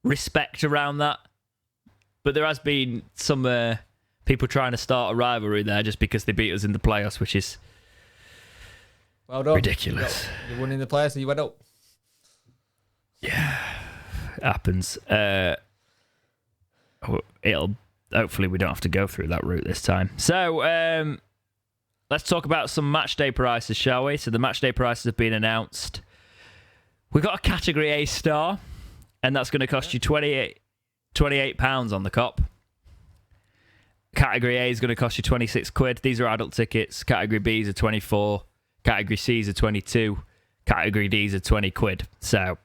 respect around that. But there has been some people trying to start a rivalry there just because they beat us in the playoffs, which is well done. Ridiculous. You won in the playoffs and you went up. Yeah, it happens. Hopefully we don't have to go through that route this time. So let's talk about some match day prices, shall we? So the match day prices have been announced. We've got a Category A star, and that's going to cost you £28 on the cop. Category A is going to cost you £26. These are adult tickets. Category B's are 24. Category C's are 22. Category D's are 20 quid. So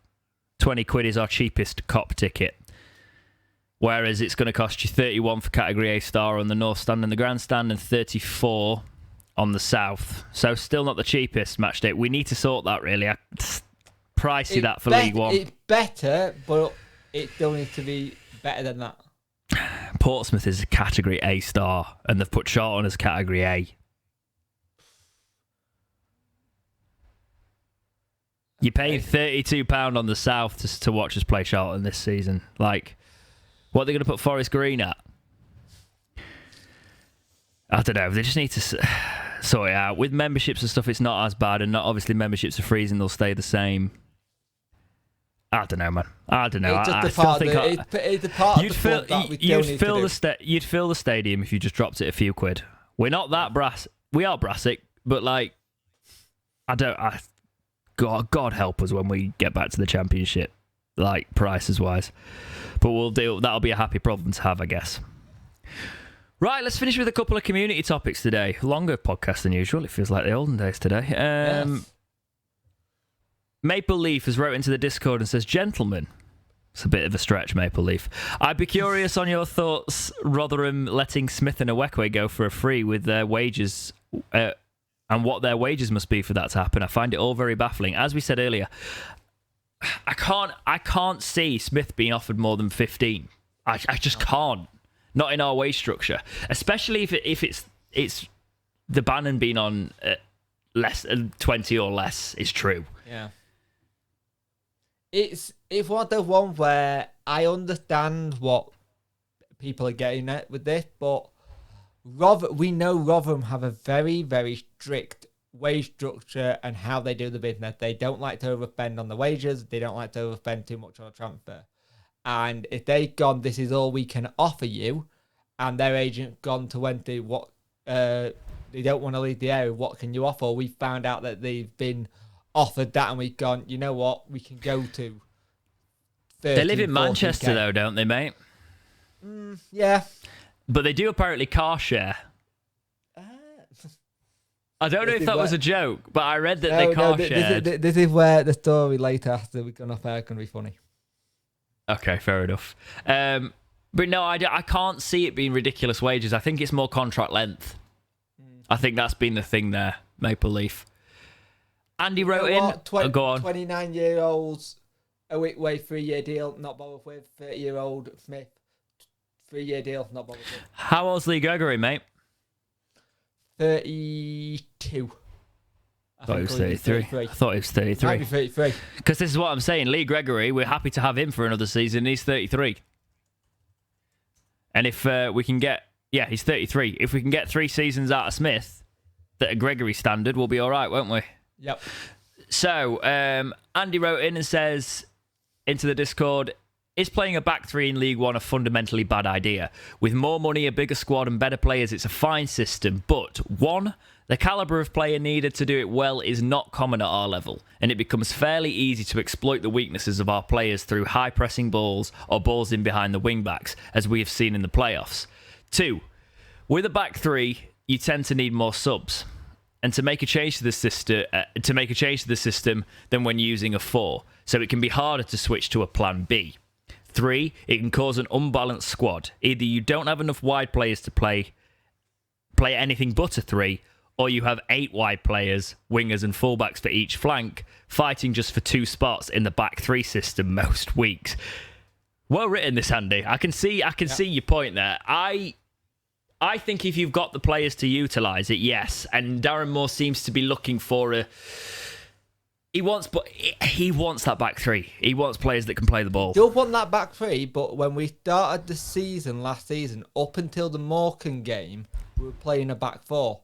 20 quid is our cheapest cop ticket. Whereas it's going to cost you 31 for Category A star on the North Stand and the Grandstand and 34 on the South. So still not the cheapest match day. We need to sort that, really. Pricey that for League One. It's better, but it still needs to be better than that. Portsmouth is a Category A star, and they've put Charlton as Category A. You paid £32 on the South to watch us play Charlton this season. Like, what are they going to put Forest Green at? I don't know. They just need to sort it out. With memberships and stuff, it's not as bad, and not obviously memberships are freezing; they'll stay the same. I don't know, man. I don't know. It's the part of the club that we still need to do. You'd fill the stadium if you just dropped it a few quid. We're not that brass. We are brassic, but like, God help us when we get back to the Championship, like prices wise. But we'll deal. That'll be a happy problem to have, I guess. Right, let's finish with a couple of community topics today. Longer podcast than usual. It feels like the olden days today. Yes. Maple Leaf has wrote into the Discord and says, "Gentlemen," it's a bit of a stretch, Maple Leaf, "I'd be curious on your thoughts, Rotherham letting Smith and Ihiekwe go for a free with their wages, and what their wages must be for that to happen. I find it all very baffling. As we said earlier, I can't see Smith being offered more than 15. I just can't. Not in our wage structure, especially if it's the Bannon being on less than 20 or less is true. Yeah. It's one of the ones where I understand what people are getting at with this, but we know Rotherham have a very, very strict wage structure and how they do the business. They don't like to overspend on the wages. They don't like to overspend too much on a transfer. And if they've gone, this is all we can offer you, and their agent gone to Wendy, what they don't want to leave the area, what can you offer? We found out that they've been offered that, and we've gone, you know what, we can go to 30, they live in Manchester, though, don't they, mate? Yeah. But they do apparently car share. I don't know if that was a joke, but I read that they car shared. This is where the story later after we've gone off air can be funny. Okay, fair enough. But no, I can't see it being ridiculous wages. I think it's more contract length. I think that's been the thing there, Maple Leaf. Andy wrote in. Go on. 29-year-olds, Ihiekwe 3-year deal, not bothered with. 30-year-old Smith, 3-year deal, not bothered with. How old's Lee Gregory, mate? 32. I thought he was 33. I thought he was 33. Might be 33. Because this is what I'm saying. Lee Gregory, we're happy to have him for another season. He's 33. And if we can get... Yeah, he's 33. If we can get 3 seasons out of Smith that are Gregory standard, we'll be all right, won't we? Yep. So, Andy wrote in and says into the Discord, "Is playing a back three in League One a fundamentally bad idea? With more money, a bigger squad and better players, it's a fine system. But, 1, the calibre of player needed to do it well is not common at our level, and it becomes fairly easy to exploit the weaknesses of our players through high-pressing balls or balls in behind the wing-backs, as we have seen in the playoffs. 2, with a back three, you tend to need more subs. And to make a change to the system than when using a 4, so it can be harder to switch to a plan B. 3, it can cause an unbalanced squad. Either you don't have enough wide players to play play anything but a 3, or you have 8 wide players, wingers and fullbacks for each flank, fighting just for 2 spots in the back 3 system most weeks. Well written, this, Andy. I can see your point there. I think if you've got the players to utilise it, yes. And Darren Moore seems to be looking for he wants that back 3. He wants players that can play the ball. Still want that back 3, but when we started the season last season, up until the Morecambe game, we were playing a back 4.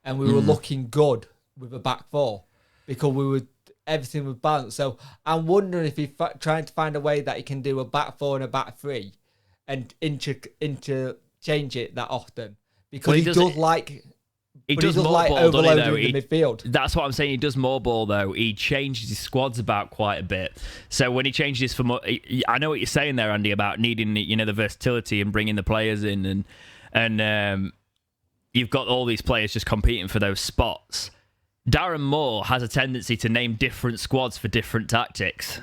And we were looking good with a back 4 because everything was balanced. So I'm wondering if he's trying to find a way that he can do a back 4 and a back 3 and interchange it that often, because he does like ball, overloading the midfield. That's what I'm saying. He does more ball, though. He changes his squads about quite a bit. So when he changes for more, I know what you're saying there, Andy, about needing the versatility and bringing the players in, and you've got all these players just competing for those spots. Darren Moore has a tendency to name different squads for different tactics.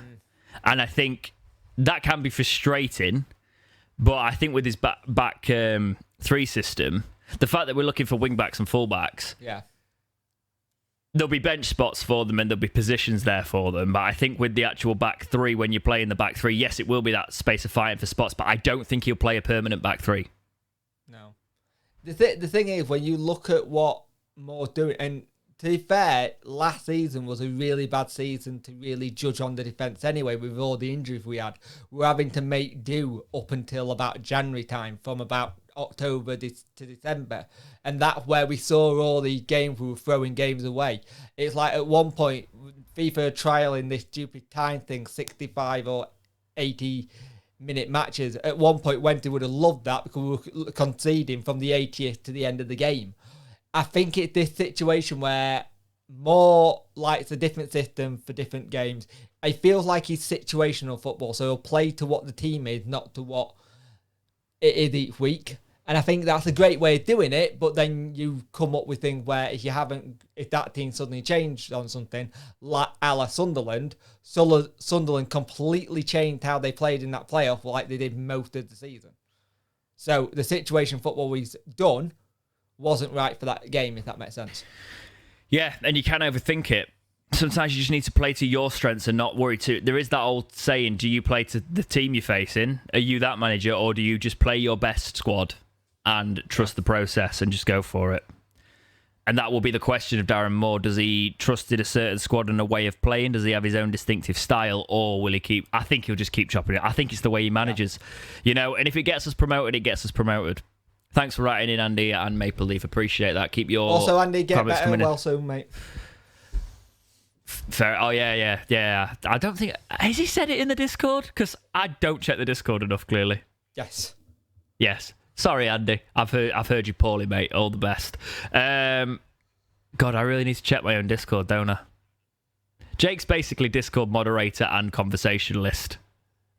And I think that can be frustrating. But I think with his back 3 system, the fact that we're looking for wing-backs and full-backs, there'll be bench spots for them and there'll be positions there for them. But I think with the actual back 3, when you're playing the back 3, yes, it will be that space of fighting for spots, but I don't think he'll play a permanent back 3. No. The thing is, when you look at what Moore's doing, and to be fair, last season was a really bad season to really judge on the defence anyway, with all the injuries we had. We were having to make do up until about January time, from about October to December. And that's where we saw all the games we were throwing games away. It's like at one point, FIFA trialing this stupid time thing, 65 or 80-minute matches. At one point, Wenty would have loved that because we were conceding from the 80th to the end of the game. I think it's this situation where Moore likes a different system for different games. It feels like he's situational football, so he'll play to what the team is, not to what it is each week. And I think that's a great way of doing it, but then you come up with things where if that team suddenly changed on something, like a la Sunderland completely changed how they played in that playoff like they did most of the season. So the situation football we've done wasn't right for that game, if that makes sense. Yeah, and you can overthink it. Sometimes you just need to play to your strengths and not worry too. There is that old saying, do you play to the team you're facing? Are you that manager, or do you just play your best squad and trust the process and just go for it? And that will be the question of Darren Moore. Does he trust in a certain squad and a way of playing? Does he have his own distinctive style, or will he keep... I think he'll just keep chopping it. I think it's the way he manages. Yeah. And if it gets us promoted, it gets us promoted. Thanks for writing in, Andy and Maple Leaf. Appreciate that. Keep your also, Andy, get better coming well in. soon, mate. Fair. Oh, yeah. I don't think... Has he said it in the Discord? Because I don't check the Discord enough, clearly. Yes. Sorry, Andy. I've heard you poorly, mate. All the best. God, I really need to check my own Discord, don't I? Jake's basically Discord moderator and conversationalist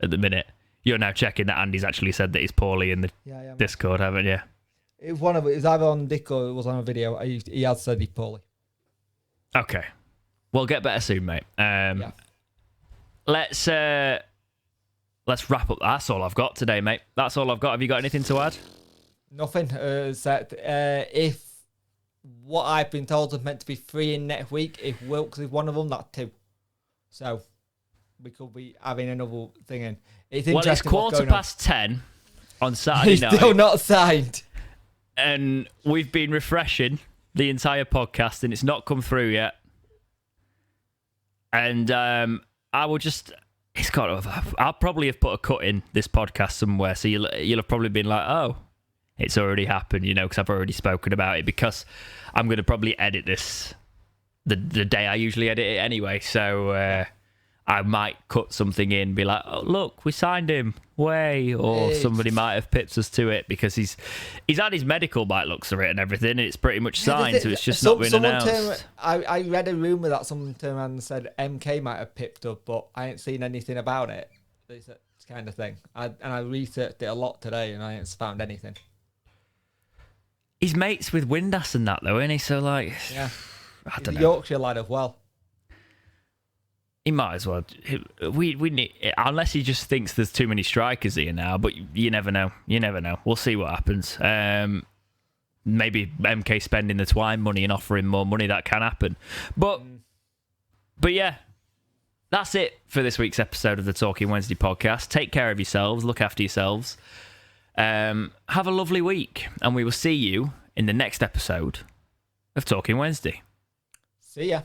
at the minute. You're now checking that Andy's actually said that he's poorly in the Discord, haven't you? It was either on Discord or it was on a video. He has said he's poorly. Okay. Well, get better soon, mate. Let's wrap up. That's all I've got today, mate. That's all I've got. Have you got anything to add? Nothing. If what I've been told is meant to be 3 in next week, if Wilks is one of them, that's 2. So we could be having another thing in. It's interesting. Well, it's 10:15 on Saturday night. He's still not signed. And we've been refreshing the entire podcast and it's not come through yet. And I will just... I'll probably have put a cut in this podcast somewhere, so you'll have probably been like, oh, it's already happened, because I've already spoken about it, because I'm going to probably edit this the day I usually edit it anyway, so I might cut something in, be like, oh, look, we signed him, or somebody might have pipped us to it, because he's had his medical by looks of it and everything, and it's pretty much signed, so it's just not been announced. I read a rumour that someone turned around and said MK might have pipped up, but I ain't seen anything about it. It's kind of thing. I researched it a lot today, and I ain't found anything. He's mates with Windass and that, though, isn't he? So, yeah. I don't know. Yorkshire lad as well. He might as well. We need, unless he just thinks there's too many strikers here now. But you never know. We'll see what happens. maybe MK spending the Twine money and offering more money, that can happen. But yeah, that's it for this week's episode of the Talking Wednesday podcast. Take care of yourselves, look after yourselves. Have a lovely week, and we will see you in the next episode of Talking Wednesday. See ya.